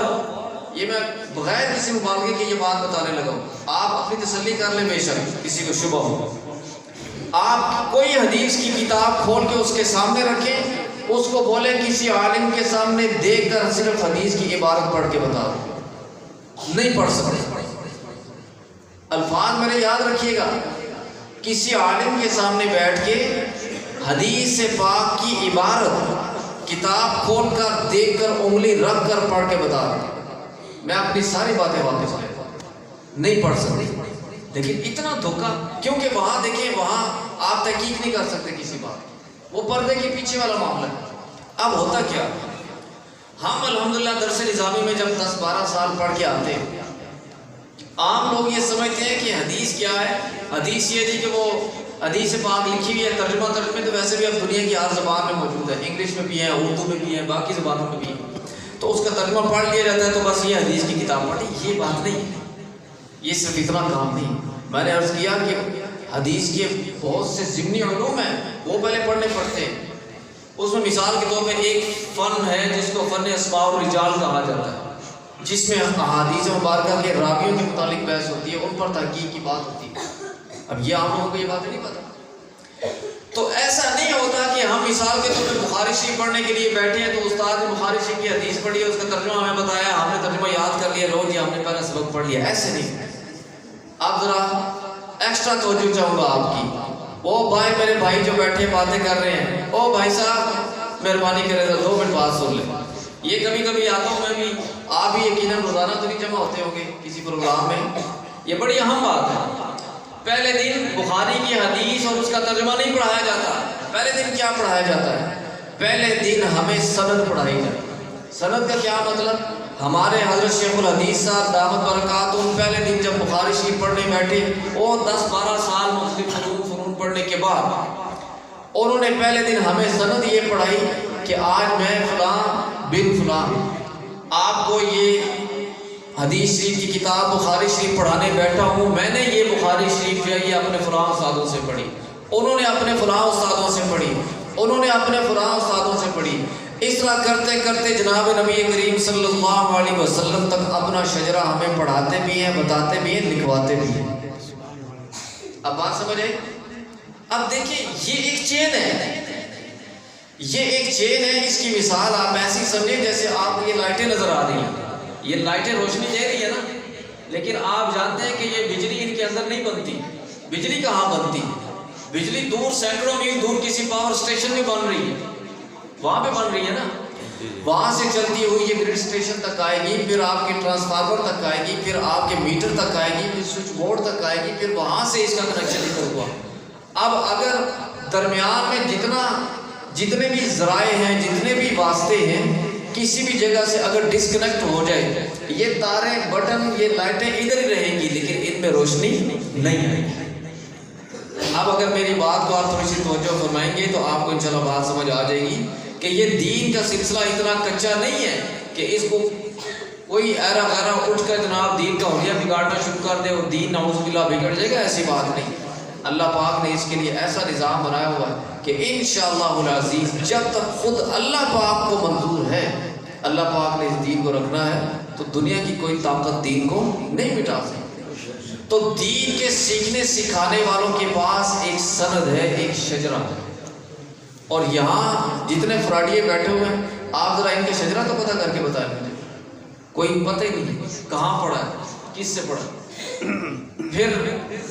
یہ میں بغیر کسی مبالغے کے یہ بات بتانے لگا ہوں، آپ اپنی تسلی کر لیں، بے شک کسی کو شبہ ہو، آپ کوئی حدیث کی کتاب کھول کے اس کے سامنے رکھیں، اس کو بولیں کسی عالم کے سامنے دیکھ کر صرف حدیث کی عبارت پڑھ کے بتا دو، نہیں پڑھ سکتے. الفاظ میرے یاد رکھیے گا، کسی عالم کے سامنے بیٹھ کے حدیث پاک کی عبارت کتاب کھول کر دیکھ کر انگلی رکھ کر پڑھ کے بتا دوں، میں اپنی ساری باتیں واپس لے نہیں پڑھ سکتی. لیکن اتنا دھوکہ، کیونکہ وہاں دیکھیں وہاں آپ تحقیق نہیں کر سکتے کسی بات، وہ پردے کے پیچھے والا معاملہ ہے. اب ہوتا کیا، ہم الحمدللہ درس نظامی میں جب 10-12 سال پڑھ کے آتے ہیں، عام لوگ یہ سمجھتے ہیں کہ حدیث کیا ہے. حدیث یہ تھی کہ وہ حدیث پاک لکھی ہوئی ہے، ترجمے تو ویسے بھی اب دنیا کی ہر زبان میں موجود ہے، انگلش میں بھی ہے، اردو میں بھی ہے، باقی زبانوں میں بھی ہے، تو اس کا ترجمہ پڑھ لیا جاتا ہے تو بس یہ حدیث کی کتاب پڑھی. یہ بات نہیں ہے، یہ صرف اتنا کام نہیں. میں نے عرض کیا کہ حدیث کے بہت سے ضمنی علوم ہیں، وہ پہلے پڑھنے پڑتے ہیں. اس میں مثال کے طور پہ ایک فن ہے جس کو فن اسماء الرجال کہا جاتا ہے، جس میں احادیث مبارکہ کے راویوں کے متعلق بحث ہوتی ہے، ان پر تحقیق کی بات ہوتی ہے۔ اب یہ عام لوگوں کو یہ بات نہیں پتہ۔ تو ایسا نہیں ہوتا کہ ہم مثال کے طور پہ بخاری شریف پڑھنے کے لیے بیٹھے ہیں تو استاد نے بخاری شریف کی حدیث پڑھی ہے، اس کا ترجمہ ہمیں بتایا، ہم نے ترجمہ یاد کر لیا، لو جی ہم نے پہلا سبق پڑھ لیا، ایسے نہیں۔ اب ذرا ایکسٹرا توجہ چاہوں گا آپ کی۔ او بھائی، میرے بھائی جو بیٹھے باتیں کر رہے ہیں، او بھائی صاحب مہربانی کرے تو 2 منٹ بات سن لیں۔ یہ کبھی کبھی آتا ہوں میں بھی، آپ بھی یقیناً روزانہ تو نہیں جمع ہوتے ہوں گے کسی پروگرام میں، یہ بڑی اہم بات ہے۔ پہلے دن بخاری کی حدیث اور اس کا ترجمہ نہیں پڑھایا جاتا۔ پہلے دن کیا پڑھایا جاتا ہے؟ پہلے دن ہمیں سند پڑھائی جاتی ہے۔ سند کا کیا مطلب؟ ہمارے حضرت شیخ الحدیث صاحب دامت برکاتہم پہلے دن جب بخاری شریف پڑھنے بیٹھے، وہ 10-12 سال مختلف فنون پڑھنے کے بعد انہوں نے پہلے دن ہمیں سند یہ پڑھائی کہ آج میں فلاں بن فلاں آپ کو یہ حدیث شریف کی کتاب بخاری شریف پڑھانے بیٹھا ہوں، میں نے یہ بخاری شریف جو ہے یہ اپنے فلاں استادوں سے پڑھی، انہوں نے اپنے فلاں استادوں سے پڑھی، انہوں نے اپنے فلاں استادوں سے پڑھی۔ اس طرح کرتے کرتے جناب نبی کریم صلی اللہ علیہ وسلم تک اپنا شجرہ ہمیں پڑھاتے بھی ہیں، بتاتے بھی ہیں، لکھواتے بھی ہیں۔ اب بات سمجھے؟ اب دیکھیں یہ ایک چین ہے، یہ ایک چین ہے۔ اس کی مثال آپ ایسی سمجھیں جیسے آپ کو یہ لائٹیں نظر آ رہی ہیں، یہ لائٹیں روشنی دے رہی ہے نا، لیکن آپ جانتے ہیں کہ یہ بجلی ان کے اندر نہیں بنتی۔ بجلی کہاں بنتی؟ بجلی دور سینکڑوں میل دور کسی پاور اسٹیشن میں بن رہی ہے، وہاں پہ بن رہی ہے نا، وہاں سے چلتی ہوئی یہ گرڈ اسٹیشن تک آئے گی، پھر آپ کے ٹرانسفارمر تک آئے گی، پھر آپ کے میٹر تک آئے گی، پھر سوئچ بورڈ تک آئے گی، پھر وہاں سے اس کا کنیکشن نکل ہوا۔ اب اگر درمیان میں جتنے بھی ذرائع ہیں، جتنے بھی واسطے ہیں، کسی بھی جگہ سے اگر ڈسکنیکٹ ہو جائے، یہ تاریں، بٹن، یہ لائٹیں ادھر ہی رہیں گی لیکن ان میں روشنی نہیں آئے گی۔ اب اگر میری بات کو آپ تھوڑی سی توجہ فرمائیں گے تو آپ کو انشاءاللہ بات سمجھ آ جائے گی کہ یہ دین کا سلسلہ اتنا کچا نہیں ہے کہ اس کو کوئی ایرا غیرہ اٹھ کر جناب دین کا حلیہ بگاڑنا شروع کر دے اور دین نعوذ باللہ بگڑ جائے گا، ایسی بات نہیں۔ اللہ پاک نے اس کے لیے ایسا نظام بنایا ہوا ہے کہ انشاءاللہ العزیز جب تک خود اللہ پاک کو منظور ہے، اللہ پاک نے اس دین کو رکھنا ہے، تو دنیا کی کوئی طاقت دین کو نہیں مٹا سکتی۔ تو دین کے سیکھنے سکھانے والوں کے پاس ایک سند ہے، ایک شجرہ ہے۔ اور یہاں جتنے فراڈیے بیٹھے ہوئے ہیں، آپ ذرا ان کے شجرہ تو پتہ کر کے بتائیں مجھے، کوئی پتہ ہی نہیں کہاں پڑھا ہے، کس سے پڑھا ہے، پھر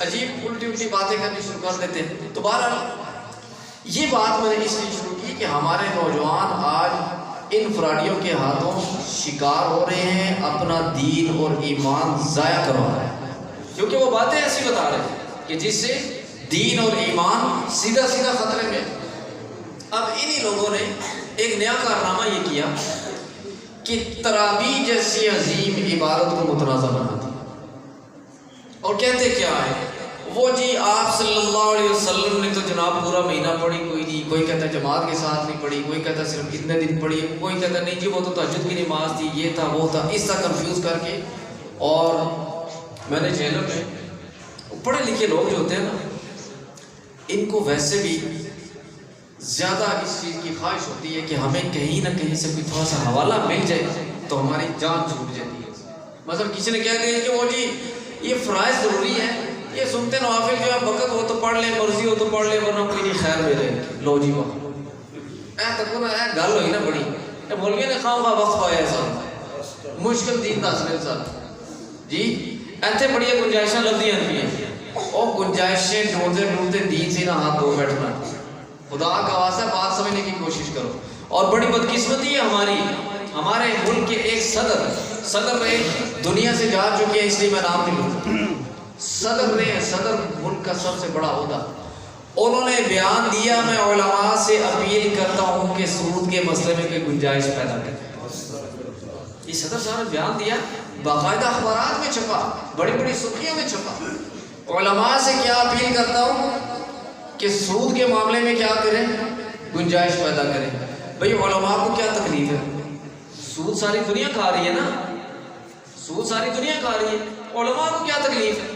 عجیب الٹی باتیں کرنی شروع کر دیتے ہیں۔ تو بہرحال یہ بات میں نے اس لیے شروع کی کہ ہمارے نوجوان آج ان فراڈیوں کے ہاتھوں شکار ہو رہے ہیں، اپنا دین اور ایمان ضائع کروا رہے ہیں، کیونکہ وہ باتیں ایسی بتا رہے ہیں کہ جس سے دین اور ایمان سیدھا خطرے میں۔ اب انہی لوگوں نے ایک نیا کارنامہ یہ کیا کہ تراویح جیسی عظیم عبادت کو متنازع بنا دیا، اور کہتے کیا ہے وہ جی آپ صلی اللہ علیہ وسلم نے تو جناب پورا مہینہ پڑھی، کوئی نہیں، کوئی کہتا ہے جماعت کے ساتھ نہیں پڑھی، کوئی کہتا ہے صرف اتنے دن پڑھی، کوئی کہتا ہے نہیں جی وہ تو تہجد کی نماز تھی، یہ تھا وہ تھا، اس طرح کنفیوز کر کے۔ اور میں نے جیلوں میں پڑھے لکھے لوگ جو ہوتے ہیں نا، ان کو ویسے بھی زیادہ اس چیز کی خواہش ہوتی ہے کہ ہمیں کہیں نہ کہیں سے کوئی تھوڑا سا حوالہ مل جائے تو ہماری جان چھوٹ جاتی ہے۔ مثلا کسی نے کہہ دیا کہ وہ جی یہ فرائض ضروری ہے، یہ سنتے نوافل جو ہے وقت ہو تو پڑھ لے، مرضی ہو تو پڑھ لے، ورنہ کوئی نہیں، خیر میرے لو جی وہاں تک نا گل ہوئی نا بڑی، مولوی نے خواہ وقت پایا سر مشکل دین دس لے سر جی ایتھے بڑی گنجائشیں لبدیاں پہ، وہ گنجائشیں ڈھونڈتے ڈھونڈتے دین سے نہ ہاتھ دھو بیٹھنا۔ خدا کا واسطہ بات سمجھنے کی کوشش کرو۔ اور بڑی بدقسمتی ہے ہمارے ملک کے ایک صدر رہے، دنیا سے جا چکے ہیں اس لیے میں نام نہیں لوں، صدر ملک کا سب سے بڑا عہدہ، انہوں نے بیان دیا میں علماء سے اپیل کرتا ہوں کہ سود کے مسئلے میں کوئی گنجائش پیدا کریں۔ یہ صدر صاحب نے بیان دیا، باقاعدہ اخبارات میں چھپا، بڑی بڑی سرخیوں میں چھپا۔ علماء سے کیا اپیل کرتا ہوں کہ سود کے معاملے میں کیا کریں، گنجائش پیدا کریں۔ بھئی علماء کو کیا تکلیف ہے؟ سود ساری دنیا کھا رہی ہے نا، سود ساری دنیا کھا رہی ہے، علماء کو کیا تکلیف ہے؟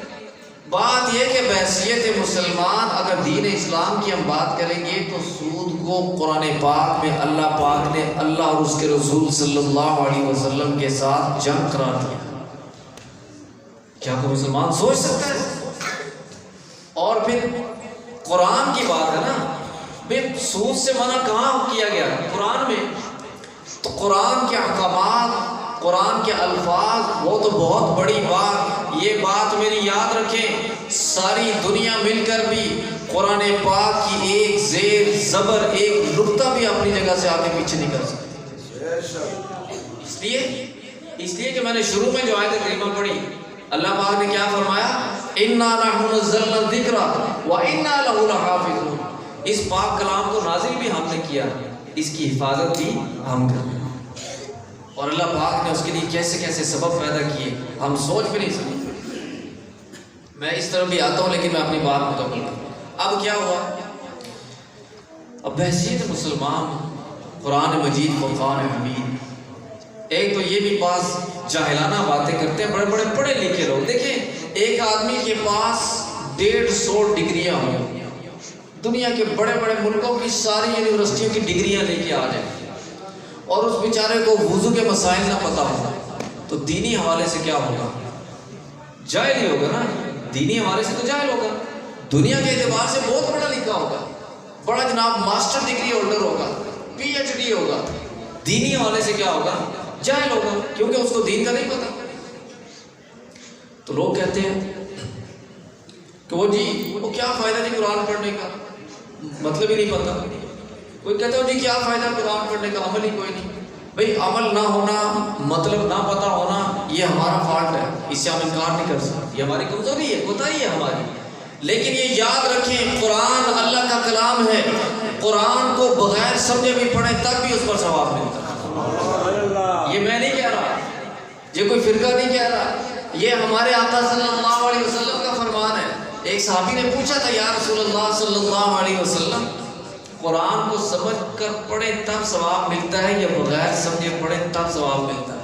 بات یہ کہ بحیثیت مسلمان اگر دین اسلام کی ہم بات کریں گے تو سود کو قرآن پاک میں اللہ پاک نے اللہ اور اس کے رسول صلی اللہ علیہ وسلم کے ساتھ جنگ کرا دیا۔ کیا کوئی مسلمان سوچ سکتا ہے؟ اور پھر قرآن کی بات ہے نا، پھر سود سے منع کہاں کیا گیا؟ قرآن میں۔ تو قرآن کے احکامات، قرآن کے الفاظ، وہ تو بہت بڑی بات۔ یہ بات میری یاد رکھیں، ساری دنیا مل کر بھی قرآن پاک کی ایک زیر زبر، ایک نقطہ بھی اپنی جگہ سے آگے پیچھے نہیں کر سکتی۔ اس لیے کہ میں نے شروع میں جو آیت کریمہ پڑھی، اللہ پاک نے کیا فرمایا؟ اِنَّا نَحْنُ نَزَّلْنَا الذِّكْرَ وَإِنَّا لَهُ لَحَافِظُونَ۔ اس پاک کلام کو نازل بھی ہم نے کیا، اس کی حفاظت بھی ہم کریں۔ اور اللہ پاک نے اس کے لیے کیسے کیسے سبب پیدا کیے ہم سوچ بھی نہیں سکتے۔ میں اس طرح بھی آتا ہوں لیکن میں اپنی بات مکمل کروں۔ اب کیا ہوا؟ اب بحیثیت مسلمان قرآن مجید فرقان حمید، ایک تو یہ بھی بعض جاہلانہ باتیں کرتے ہیں، بڑے بڑے پڑھے لکھے لوگ۔ دیکھیں، ایک آدمی کے پاس 150 ڈگریاں ہوں، دنیا کے بڑے بڑے ملکوں کی ساری یونیورسٹیوں کی ڈگریاں لے کے آ جائیں، اور اس بیچارے کو وضو کے مسائل نہ پتہ ہو، تو دینی حوالے سے کیا ہوگا؟ جاہل ہی ہوگا نا۔ دینی حوالے سے تو جاہل ہوگا، دنیا کے اعتبار سے بہت پڑھا لکھا ہوگا، بڑا جناب ماسٹر ڈگری ہولڈر ہوگا، پی ایچ ڈی ہوگا، دینی حوالے سے کیا ہوگا؟ جاہل ہوگا، کیونکہ اس کو دین کا نہیں پتا۔ تو لوگ کہتے ہیں کہ وہ کیا فائدہ جی قرآن پڑھنے کا، مطلب ہی نہیں پتا۔ کوئی کہتا ہے جی کیا فائدہ قرآن پڑھنے کا، عمل ہی کوئی نہیں۔ بھئی عمل نہ ہونا، مطلب نہ پتا ہونا، یہ ہمارا فالٹ ہے، اس سے ہم انکار نہیں کر سکتے، یہ ہماری کمزوری ہے، کوتاہی ہے ہماری۔ لیکن یہ یاد رکھیں، قرآن اللہ کا کلام ہے، قرآن کو بغیر سمجھے بھی پڑھیں تب بھی اس پر ثواب ملتا ہے۔ یہ میں نہیں کہہ رہا، یہ کوئی فرقہ نہیں کہہ رہا، یہ ہمارے آقا صلی اللہ علیہ وسلم کا فرمان ہے۔ ایک صحابی نے پوچھا تھا، یا رسول اللہ صلی اللہ علیہ وسلم، قرآن کو سمجھ کر پڑھیں تب ثواب ملتا ہے یا بغیر سمجھے پڑھیں تب ثواب ملتا ہے؟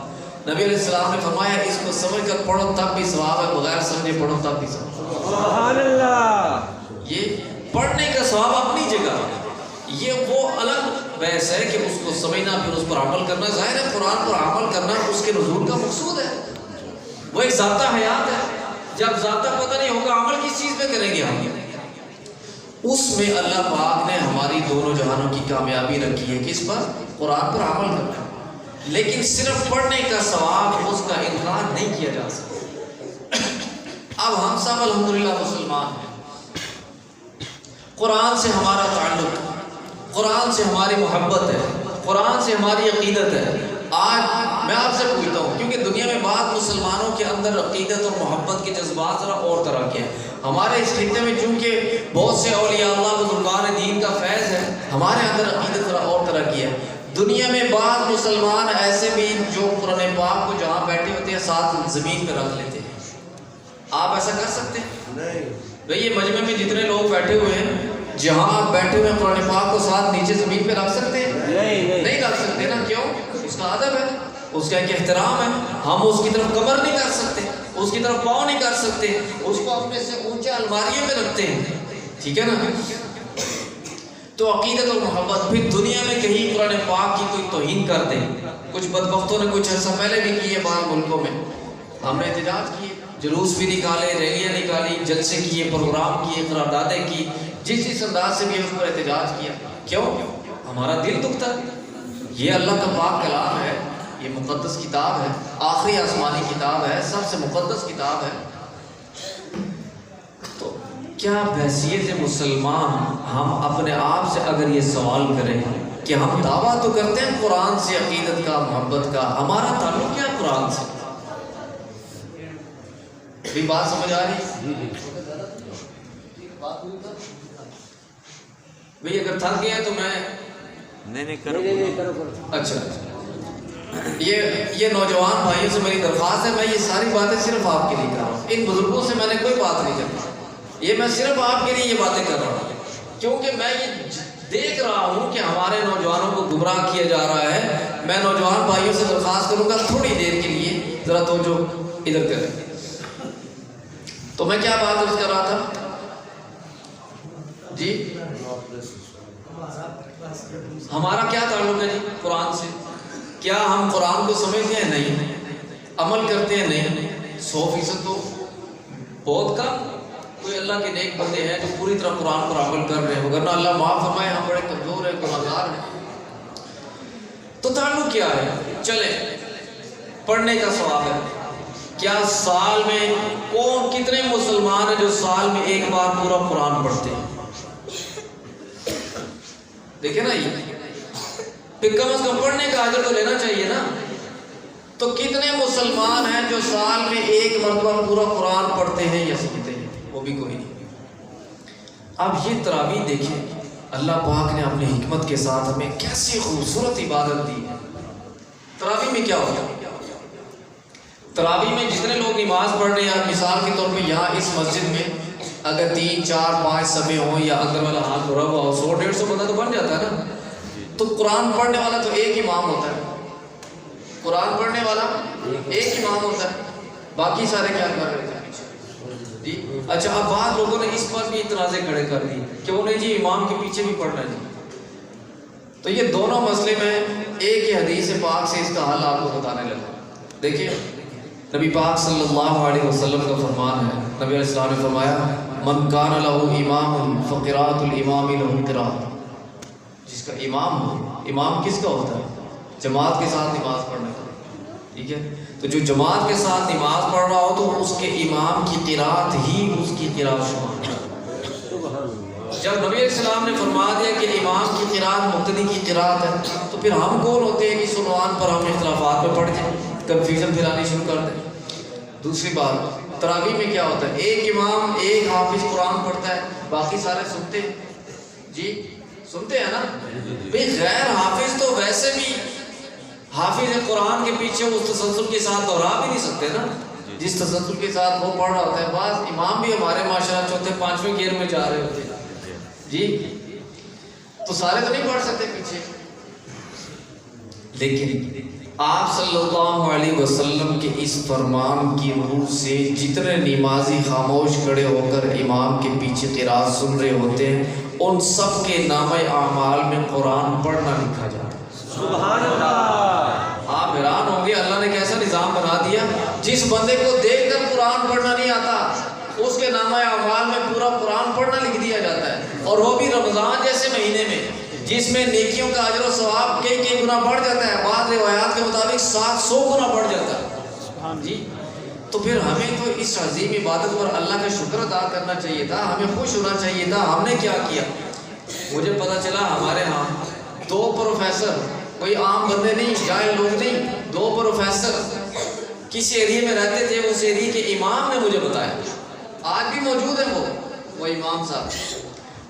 نبی علیہ السلام نے فرمایا، اس کو سمجھ کر پڑھو تب بھی ثواب ہے، بغیر سمجھے پڑھو تب بھی ثواب ہے۔ سبحان اللہ۔ یہ پڑھنے کا ثواب اپنی جگہ، یہ وہ الگ بحث ہے کہ اس کو سمجھنا پھر اس پر عمل کرنا۔ ظاہر ہے قرآن پر عمل کرنا اس کے نزول کا مقصود ہے، وہ ایک ذاتہ حیات ہے۔ جب ذاتہ پتہ نہیں ہوگا عمل کس چیز پہ کریں گے ہم؟ اس میں اللہ پاک نے ہماری دونوں جہانوں کی کامیابی رکھی ہے، کس پر؟ قرآن پر عمل کرنا۔ لیکن صرف پڑھنے کا ثواب، اس کا انکار نہیں کیا جا سکتا۔ اب ہم سب الحمدللہ مسلمان ہیں، قرآن سے ہمارا تعلق، قرآن سے ہماری محبت ہے، قرآن سے ہماری عقیدت ہے۔ آج میں آپ سے پوچھتا ہوں، کیونکہ دنیا میں بعض مسلمانوں کے اندر عقیدت اور محبت کے جذبات ذرا اور طرح کے ہیں۔ ہمارے اس خطے میں چونکہ بہت سے اولیاء اللہ بزرگان دین کا فیض ہے، ہمارے اندر عقیدت ذرا اور طرح کی ہے۔ دنیا میں بعض مسلمان ایسے بھی جو قرآن پاک کو جہاں بیٹھے ہوتے ہیں ساتھ زمین پہ رکھ لیتے ہیں۔ آپ ایسا کر سکتے ہیں؟ نہیں بھئی، یہ مجمع میں جتنے لوگ بیٹھے ہوئے ہیں، جہاں آپ بیٹھے ہوئے قرآن پاک کو ساتھ نیچے زمین پہ رکھ سکتے ہیں؟ نہیں رکھ سکتے نا۔ کیوں؟ اس کا ادب ہے، اس کا ایک احترام ہے۔ ہم اس کی طرف کمر نہیں کر سکتے، اس کی طرف پاؤں نہیں کر سکتے، اس کو اپنے سے اونچے الماریوں میں رکھتے ہیں، ٹھیک ہے نا؟ تو عقیدت اور محبت۔ پھر دنیا میں کہیں قرآن پاک کی کوئی توہین کر دیں، کچھ بدبختوں نے کچھ عرصہ پہلے بھی کی ہے بعض ملکوں میں، ہم نے احتجاج کیے، جلوس بھی نکالے، ریلیاں نکالی، جلسے کیے، پروگرام کیے، قراردادیں کی، جس انداز سے بھی اس پر احتجاج کیا۔ کیوں؟ ہمارا دل دکھتا ہے۔ یہ اللہ کا پاک کلام ہے، یہ مقدس کتاب ہے، آخری آسمانی کتاب ہے، سب سے مقدس کتاب ہے۔ تو کیا بحیثیت مسلمان ہم اپنے آپ سے اگر یہ سوال کریں کہ ہم دعویٰ تو کرتے ہیں قرآن سے عقیدت کا، محبت کا، ہمارا تعلق کیا قرآن سے؟ بھی بات سمجھ آ رہی؟ بھئی اگر تھک گیا تو میں نہیں کرو۔ اچھا، یہ نوجوان بھائیوں سے میری درخواست ہے، میں یہ ساری باتیں صرف آپ کے لیے کر رہا ہوں، ان بزرگوں سے میں نے کوئی بات نہیں کرتا، یہ میں صرف آپ کے لیے یہ باتیں کر رہا ہوں، کیونکہ میں یہ دیکھ رہا ہوں کہ ہمارے نوجوانوں کو گمراہ کیا جا رہا ہے۔ میں نوجوان بھائیوں سے درخواست کروں گا تھوڑی دیر کے لیے ذرا توجہ ادھر کریں۔ تو میں کیا بات عرض کر رہا تھا جی؟ ہمارا کیا تعلق ہے جی قرآن سے؟ کیا ہم قرآن کو سمجھتے ہیں؟ نہیں. عمل کرتے ہیں؟ نہیں. 100% تو بہت کم کوئی اللہ کے نیک بندے ہیں جو پوری طرح قرآن پر عمل کر رہے ہیں، ورنہ اللہ معاف فرمائے ہم بڑے کمزور ہیں، گناہگار ہیں. تو تعلق کیا ہے؟ چلے پڑھنے کا ثواب ہے. کیا سال میں کتنے مسلمان ہیں جو سال میں ایک بار پورا قرآن پڑھتے ہیں؟ دیکھیں نا، یہ کم از کم پڑھنے کا اجر تو لینا چاہیے نا. تو کتنے مسلمان ہیں جو سال میں ایک مرتبہ پورا قرآن پڑھتے ہیں یا سنتے ہیں؟ وہ بھی کوئی نہیں. اب یہ تراویح دیکھیں، اللہ پاک نے اپنی حکمت کے ساتھ ہمیں کیسی خوبصورت عبادت دی ہے. تراویح میں کیا ہوتا ہے؟ تراویح میں جتنے لوگ نماز پڑھ رہے ہیں، مثال کے طور پہ یہاں اس مسجد میں اگر 3 4 5 صفحے ہوں یا اندر والا ہاتھ بھرا ہوا ہو، 100 150 بندہ تو بن جاتا ہے نا. تو قرآن پڑھنے والا تو ایک امام ہوتا ہے. قرآن پڑھنے والا ایک امام ہوتا ہے، باقی سارے کیا کر رہے ہیں جی؟ اچھا، اب بعض لوگوں نے اس پر بھی اعتراضیں کھڑے کر دی کہ وہ نہیں جی امام کے پیچھے بھی پڑھنا ہے. تو یہ دونوں مسئلے میں ایک ہی حدیث پاک سے اس کا حل آپ کو بتانے لگا. دیکھیں نبی پاک صلی اللہ علیہ وسلم کا فرمان ہے. نبی علیہ السلام نے فرمایا من کان لہ امام فقراۃ الامام لہ قراۃ. جس کا امام ہو، امام کس کا ہوتا ہے؟ جماعت کے ساتھ نماز پڑھنے کا. ٹھیک ہے، تو جو جماعت کے ساتھ نماز پڑھ رہا ہو تو اس کے امام کی قرات ہی اس کی قرات شمار. جب نبی علیہ السلام نے فرما دیا کہ امام کی قرات مقتدی کی قرات ہے، تو پھر ہم کون ہوتے ہیں کہ اس عنوان پر ہم اختلافات میں پڑ جائیں، کنفیوژن پھیلانی شروع کر دیں. دوسری بات، تراویح میں کیا ہوتا ہے؟ ایک امام ایک حافظ قرآن پڑھتا ہے، باقی سارے سنتے ہیں جی؟ سنتے ہیں نا بھئی. غیر حافظ تو ویسے بھی حافظ قرآن کے پیچھے اس تسلسل کے ساتھ دوہرا بھی نہیں سکتے نا، جس تسلسل کے ساتھ وہ پڑھ رہا ہوتا ہے. بعض امام بھی ہمارے ماشاءاللہ چوتھے 5ویں گیئر میں جا رہے ہوتے ہیں جی، تو سارے تو نہیں پڑھ سکتے پیچھے. لیکن آپ صلی اللہ علیہ وسلم کے اس فرمان کی روح سے جتنے نمازی خاموش کھڑے ہو کر امام کے پیچھے قرات سن رہے ہوتے ہیں، ان سب کے نامہ اعمال میں قرآن پڑھنا لکھا جاتا ہے. سبحان اللہ. آپ حیران ہوں گے اللہ نے کیسا نظام بنا دیا. جس بندے کو دیکھ کر قرآن پڑھنا نہیں آتا، اس کے نامہ اعمال میں پورا قرآن پڑھنا لکھ دیا جاتا ہے. اور وہ بھی رمضان جیسے مہینے میں جس میں نیکیوں کا اجر و ثواب کئی گنا بڑھ جاتا ہے. بعض روایات کے مطابق 700 گنا بڑھ جاتا ہے جی. تو پھر ہمیں تو اس عظیم عبادت پر اللہ کا شکر ادا کرنا چاہیے تھا، ہمیں خوش ہونا چاہیے تھا. ہم نے کیا کیا؟ مجھے پتا چلا ہمارے ہاں 2 پروفیسر، کوئی عام بندے نہیں، جاہل لوگ نہیں، 2 پروفیسر کسی ایریے میں رہتے تھے. اس ایریے کے امام نے مجھے بتایا، آج بھی موجود ہیں وہ امام صاحب.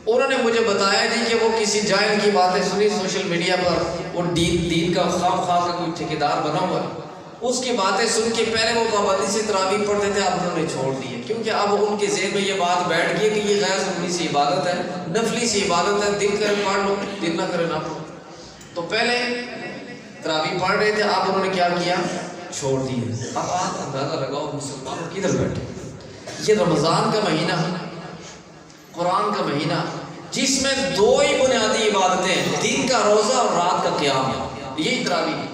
انہوں نے مجھے بتایا جی کہ وہ کسی جاہل کی باتیں سنی سوشل میڈیا پر. وہ دین کا خواہ کا کوئی ٹھیکیدار بنا ہوا ہے. اس کی باتیں سن کے پہلے وہ پابندی سے تراویح پڑھتے تھے، اب انہوں نے چھوڑ دی ہے، کیونکہ اب ان کے ذہن میں یہ بات بیٹھ گئی کہ یہ غیر ضروری سی عبادت ہے، نفلی سی عبادت ہے، دل کرے پڑھ لو، دل نہ کرے نہ پڑھو. تو پہلے تراویح پڑھ رہے تھے، اب انہوں نے کیا کیا؟ چھوڑ دی ہے. اب آپ اندازہ لگاؤ مسلمان کدھر بیٹھے. یہ رمضان کا مہینہ، قرآن کا مہینہ، جس میں 2 ہی بنیادی عبادتیں، دن کا روزہ اور رات کا قیام. یہی تراویح ہے،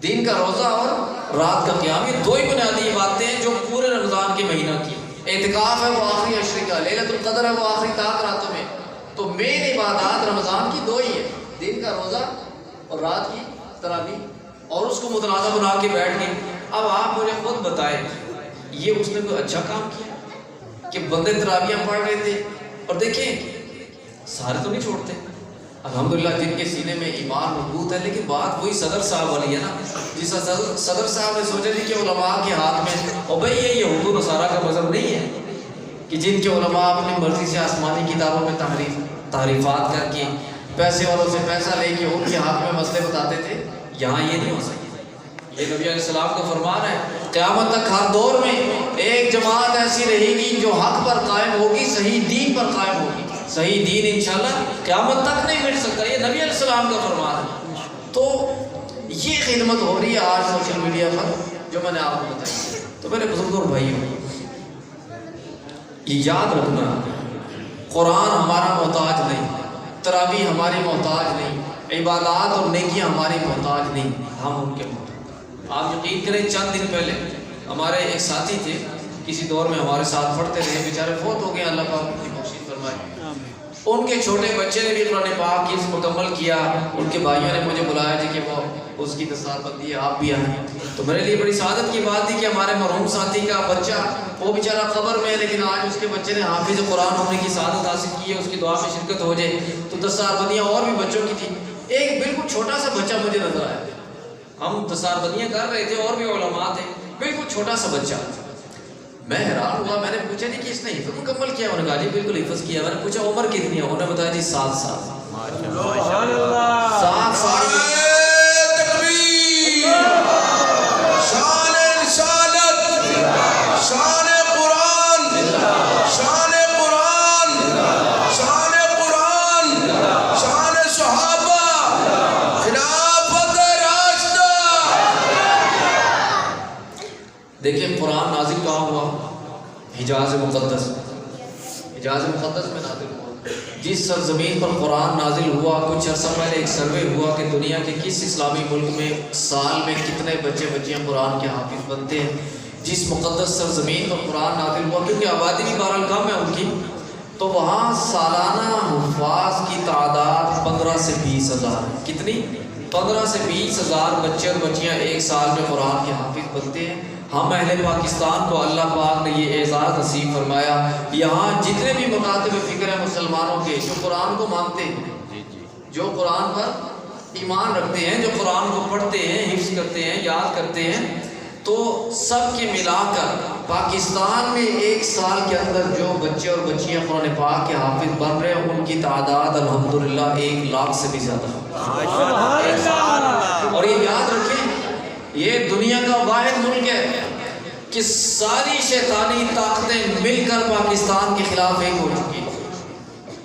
دن کا روزہ اور رات کا قیام. یہ 2 ہی بنیادی عبادتیں ہیں جو پورے رمضان کے مہینہ کی. اعتکاف ہے وہ آخری عشر کا، لیلۃ القدر ہے وہ آخری 7 راتوں میں. تو مین عبادات رمضان کی 2 ہی ہیں، دن کا روزہ اور رات کی تراویح. اور اس کو متنازع بنا کے بیٹھ گئے. اب آپ مجھے خود بتائیں، یہ اس نے کوئی اچھا کام کیا کہ بندے تراویحاں پڑھ رہے تھے؟ اور دیکھیں سارے تو نہیں چھوڑتے الحمدللہ، جن کے سینے میں ایمان مضبوط ہے. لیکن بات وہی صدر صاحب والی ہے نا، جس صدر صاحب نے سوچا تھی کہ علماء کے ہاتھ میں، اور بھائی یہ یہود و نصارہ کا مذہب نہیں ہے کہ جن کے علماء اپنی مرضی سے آسمانی کتابوں میں تعریفات کر کے پیسے والوں سے پیسہ لے کے ان کے ہاتھ میں مسئلے بتاتے تھے. یہاں یہ نہیں ہو سکتا. یہ نبی علیہ السلام کا فرمان ہے، قیامت تک ہر دور میں ایک جماعت ایسی رہے گی جو حق پر قائم ہوگی، صحیح دین پر قائم ہوگی. صحیح دین انشاءاللہ قیامت تک نہیں مل سکتا، یہ نبی علیہ السلام کا فرمان ہے. تو یہ خدمت ہو رہی ہے آج سوشل میڈیا پر جو میں نے آپ کو بتائی. تو میرے بزرگوں اور بھائیوں، یہ یاد رکھنا، قرآن ہمارا محتاج نہیں، تراویح ہماری محتاج نہیں، عبادات اور نیکیاں ہماری محتاج نہیں، ہم ان کے محتاج۔ آپ یقین کریں چند دن پہلے ہمارے ایک ساتھی تھے، کسی دور میں ہمارے ساتھ پڑھتے رہے، بیچارے فوت ہو گئے، اللہ پاک ان کی بخشش فرمائے۔ ان کے چھوٹے بچے نے بھی قرآن پاک حفظ مکمل کیا، ان کے بھائیوں نے مجھے بلایا جی کہ وہ اس کی دستار بندی ہے، آپ بھی آئیں۔ تو میرے لیے بڑی سعادت کی بات تھی کہ ہمارے مرحوم ساتھی کا بچہ، وہ بیچارہ قبر میں ہے، لیکن آج اس کے بچے نے حافظ قرآن ہونے کی سعادت حاصل کی ہے، اس کی دعا میں شرکت ہو جائے۔ تو دستار بندیاں اور بھی بچوں کی تھی، ایک بالکل چھوٹا سا بچہ مجھے نظر آیا، ہم دستار بندیاں کر رہے تھے اور بھی علماء تھے، بالکل چھوٹا سا بچہ۔ میں حیران ہوا، میں نے پوچھا جی کہ اس نے حفظ مکمل کیا؟ انہوں نے کہا جی بالکل حفظ کیا۔ میں نے پوچھا عمر کتنی ہے؟ انہوں نے بتایا جی 7 سال۔ سبحان اللہ، 7 سال تکبیر، شان رسالت، شان قرآن، شان قرآن، شان قرآن، شان صحابہ، خلافت راستہ۔ دیکھیں قرآن نازل کہاں ہوا؟ حجاز مقدس، حجاز مقدس میں نازل ہوا۔ جس سرزمین پر قرآن نازل ہوا، کچھ عرصہ پہلے ایک سروے ہوا کہ دنیا کے کس اسلامی ملک میں سال میں کتنے بچے بچیاں قرآن کے حافظ بنتے ہیں۔ جس مقدس سرزمین پر قرآن نازل ہوا، کیونکہ آبادی بھی بہرحال کم ہے ان کی، تو وہاں سالانہ حفاظ کی تعداد 15 سے 20 ہزار۔ کتنی؟ 15 سے 20 ہزار بچے اور بچیاں ایک سال میں قرآن کے حافظ بنتے ہیں۔ ہم اہل پاکستان کو اللہ پاک نے یہ اعزاز نصیب فرمایا، یہاں جتنے بھی مکاتب فکر ہیں مسلمانوں کے، جو قرآن کو مانتے ہیں، جو قرآن پر ایمان رکھتے ہیں، جو قرآن کو پڑھتے ہیں، حفظ کرتے ہیں، یاد کرتے ہیں، تو سب کے ملا کر پاکستان میں ایک سال کے اندر جو بچے اور بچیاں قرآن پاک کے حافظ بن رہے ہیں، ان کی تعداد الحمدللہ 1 لاکھ سے بھی زیادہ ہے۔ اور یہ یاد رکھیں، یہ دنیا کا واحد ملک ہے کہ ساری شیطانی طاقتیں مل کر پاکستان کے خلاف ایک ہو چکی ہیں،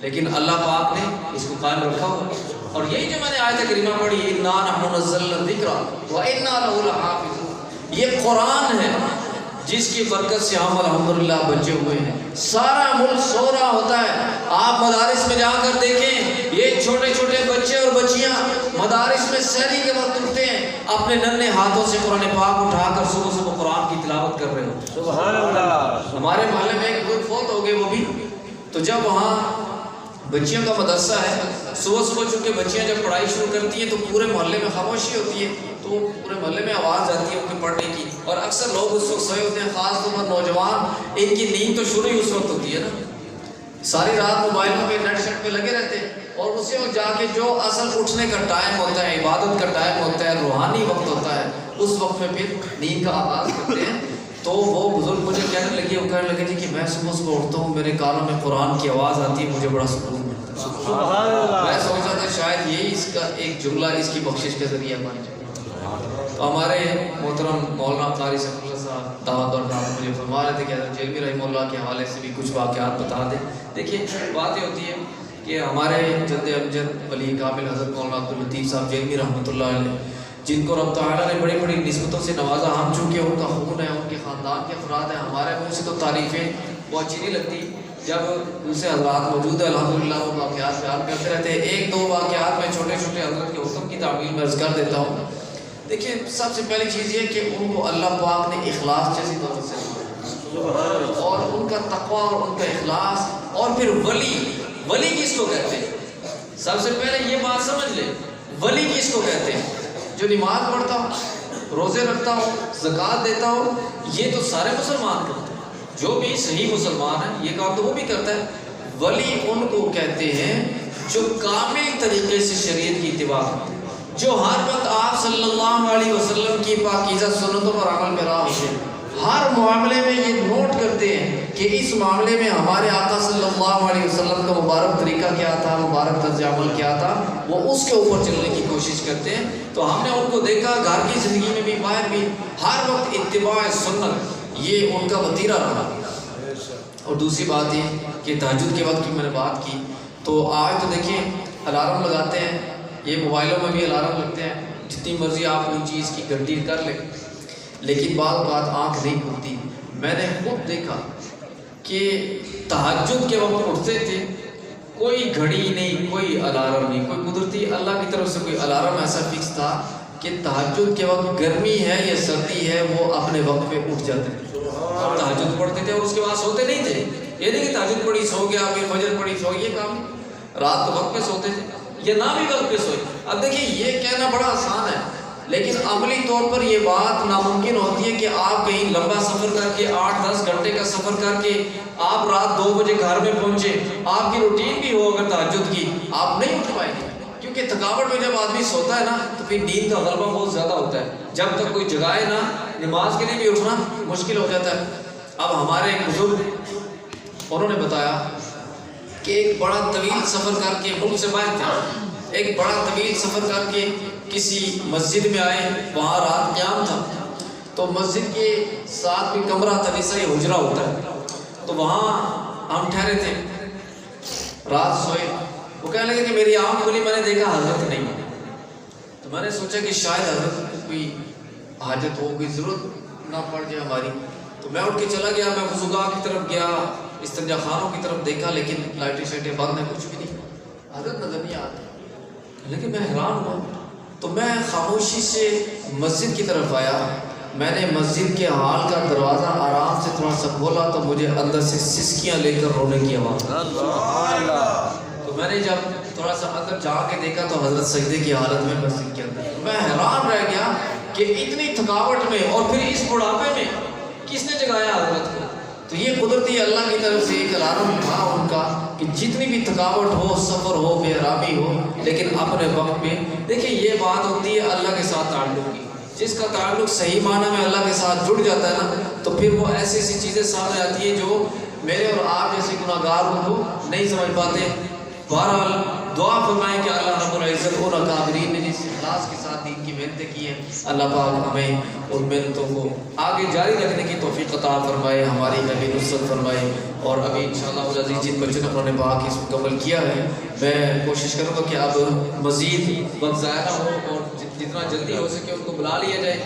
لیکن اللہ پاک نے اس کو قائم رکھا ہوا۔ اور یہی جو میں نے آیت کریمہ پڑھی، اِنَّا نَحْنُ نَزَّلْنَا الذِّکْرَ وَإِنَّا لَهُ لَحَافِظُونَ، یہ قرآن ہے جس کی برکت سے ہم الحمدللہ بچے ہوئے ہیں۔ سارا ملک سو رہا ہوتا ہے، آپ مدارس میں جا کر دیکھیں، یہ چھوٹے چھوٹے بچے اور بچیاں مدارس میں سحری کے وقت اٹھتے ہیں، اپنے ننھے ہاتھوں سے قرآن پاک اٹھا کر صبح صبح قرآن کی تلاوت کر رہے ہو۔ سبحان اللہ۔ ہمارے محلے میں ایک بزرگ فوت ہو گئے، وہ بھی تو جب وہاں بچیوں کا مدرسہ ہے، صبح صبح چونکہ بچیاں جب پڑھائی شروع کرتی ہیں تو پورے محلے میں خاموشی ہوتی ہے، تو پورے محلے میں آواز آتی ہے ان کے پڑھنے کی، اور اکثر لوگ اس وقت سوئے ہوتے ہیں، خاص طور پر نوجوان، ان کی نیند تو شروع ہی اس وقت ہوتی ہے نا، ساری رات موبائلوں پہ نیٹ سیٹ پہ لگے رہتے ہیں، اور اسی وقت جا کے جو اصل اٹھنے کا ٹائم ہوتا ہے، عبادت کا ٹائم ہوتا ہے، روحانی وقت ہوتا ہے، اس وقت میں پھر نیند کا آغاز کرتے ہیں۔ تو وہ بزرگ مجھے کہنے لگے، وہ کہنے لگے جی کہ میں صبح صبح اٹھتا ہوں، میرے کانوں میں قرآن کی آواز آتی ہے، مجھے بڑا سکون ملتا ہے۔ سبحان اللہ۔ میں سوچا تھا شاید یہی اس کا ایک جملہ اس کی بخشش کا ذریعہ بن جائے۔ تو ہمارے محترم مولانا قاری سیف اللہ صاحب دعوت اور دعوت مجھے فرما رہے تھے کہ حضرت جیلمی رحمہ اللہ کے حوالے سے بھی کچھ واقعات بتا دیں۔ دیکھیے بات یہ ہوتی ہے کہ ہمارے جد امجد ولی کامل حضرت مولانا عبداللطیف صاحب جیلمی رحمۃ اللہ علیہ، جن کو رب تعالیٰ نے بڑی بڑی نسبتوں سے نوازا، ہم چونکہ ان کا خون ہے، ان کے خاندان کے افراد ہیں، ہمارے منہ سے تو تعریفیں وہ اچھی نہیں لگتی، جب دوسرے حضرات موجود ہیں الحمدللہ وہ واقعات بیان کرتے رہتے ہیں۔ 1-2 واقعات میں چھوٹے چھوٹے حضرت کے حکم کی تعمیل میں عرض کر دیتا ہوں۔ دیکھیے سب سے پہلی چیز یہ کہ ان کو اللہ پاک نے اخلاص جیسی دولت سے دیا، اور ان کا تقویٰ اور ان کا اخلاص، اور پھر ولی کس کو کہتے ہیں؟ سب سے پہلے یہ بات سمجھ لیں، ولی کس کو کہتے ہیں؟ جو نماز پڑھتا ہو، روزے رکھتا ہو، زکوٰۃ دیتا ہو، یہ تو سارے مسلمان کرتے ہیں، جو بھی صحیح مسلمان ہے یہ کام تو وہ بھی کرتا ہے۔ ولی ان کو کہتے ہیں جو کامل طریقے سے شریعت کی اتباع کرتے ہیں، جو ہر وقت آپ صلی اللہ علیہ وسلم کی پاکیزہ سنتوں پر عمل پیرا ہوتے ہیں، ہر معاملے میں یہ نوٹ کرتے ہیں کہ اس معاملے میں ہمارے آقا صلی اللہ علیہ وسلم کا مبارک طریقہ کیا تھا، مبارک طرز عمل کیا تھا، وہ اس کے اوپر چلنے کی کوشش کرتے ہیں۔ تو ہم نے ان کو دیکھا گھر کی زندگی میں بھی، باہر بھی، ہر وقت اتباع سنت یہ ان کا وتیرہ رہا۔ اور دوسری بات یہ کہ تہجد کے وقت کی میں نے بات کی، تو آج تو دیکھیں الارم لگاتے ہیں، یہ موبائلوں میں بھی الارم لگتے ہیں، جتنی مرضی آپ کوئی چیز کی گھنٹی کر لیں، لیکن بعض بات آنکھ نہیں کھلتی۔ میں نے خود دیکھا کہ کہ تہجد کے وقت اٹھتے تھے، کوئی گھڑی نہیں، کوئی الارم نہیں، کوئی قدرتی اللہ کی طرف سے کوئی الارم ایسا فکس تھا کہ تہجد کے وقت گرمی ہے یا سردی ہے وہ اپنے وقت پہ اٹھ جاتے تھے اور تہجد پڑھتے تھے، اور اس کے بعد سوتے نہیں تھے۔ یہ نہیں کہ تہجد پڑھی سو گیا، پھر فجر پڑھی سو گیا، یہ کام نہیں۔ رات کو وقت پہ سوتے تھے یا نہ بھی وقت پہ سوئے۔ اب دیکھیں یہ کہنا بڑا آسان ہے، لیکن عملی طور پر یہ بات ناممکن ہوتی ہے کہ آپ کہیں لمبا سفر کر کے 8-10 گھنٹے کا سفر کر کے آپ رات 2 بجے گھر میں پہنچے، آپ کی روٹین بھی ہو اگر تہجد کی، آپ نہیں اٹھ پائیں گے، کیونکہ تھکاوٹ میں جب آدمی سوتا ہے نا تو پھر نیند کا غلبہ بہت زیادہ ہوتا ہے، جب تک کوئی جگائے نا نماز کے لیے بھی اٹھنا مشکل ہو جاتا ہے۔ اب ہمارے ایک بزرگ انہوں نے بتایا کہ ایک بڑا طویل سفر کر کے ملک سے باہر تھے، ایک بڑا طویل سفر کر کے کسی مسجد میں آئے، وہاں رات قیام تھا، تو مسجد کے ساتھ بھی کمرہ تھا جیسا یہ حجرہ ہوتا ہے، تو وہاں ہم ٹھہرے تھے، رات سوئے۔ وہ کہنے لگے کہ میری آنکھ کھلی، میں نے دیکھا حضرت نہیں، تو میں نے سوچا کہ شاید حضرت کو کوئی حاجت ہو، کوئی ضرورت نہ پڑ جائے ہماری، تو میں اٹھ کے چلا گیا، میں وضوگاہ کی طرف گیا، استنجا خانوں کی طرف دیکھا، لیکن لائٹیں شائٹیں بند ہیں، کچھ بھی نہیں، حضرت نظر نہیں آتے، لیکن میں حیران ہوا، تو میں خاموشی سے مسجد کی طرف آیا، میں نے مسجد کے ہال کا دروازہ آرام سے تھوڑا سا کھولا تو مجھے اندر سے سسکیاں لے کر رونے کی آواز، تو میں نے جب تھوڑا سا اندر جا کے دیکھا تو حضرت سجدے کی حالت میں مسجد کے اندر، میں حیران رہ گیا کہ اتنی تھکاوٹ میں اور پھر اس بڑھاپے میں کس نے جگایا حضرت کو؟ تو یہ قدرتی اللہ کی طرف سے ایک الارم تھا ان کا کہ جتنی بھی تھکاوٹ ہو، سفر ہو، بے آرامی ہو، لیکن اپنے وقت میں دیکھیں یہ بات ہوتی ہے اللہ کے ساتھ تعلق کی، جس کا تعلق صحیح معنی میں اللہ کے ساتھ جڑ جاتا ہے نا تو پھر وہ ایسی ایسی چیزیں سامنے آتی ہیں جو میرے اور آپ جیسے گناہ گاروں کو نہیں سمجھ پاتے۔ بہرحال دعا فرمائیں کہ اللہ رب العزت اور اکابرین نے جس اخلاص کے ساتھ دین کی محنتیں کی ہیں، اللہ پاک ہمیں ان محنتوں کو آگے جاری رکھنے کی توفیق عطا فرمائے، ہماری نبی نصرت فرمائے، اور ابھی انشاءاللہ العزیز جن بچوں نے قرآن پاک اس مکمل کیا ہے، میں کوشش کروں گا کہ اب مزید وقت ضائع نہ ہو اور جتنا جلدی ہو سکے ان کو بلا لیا جائے۔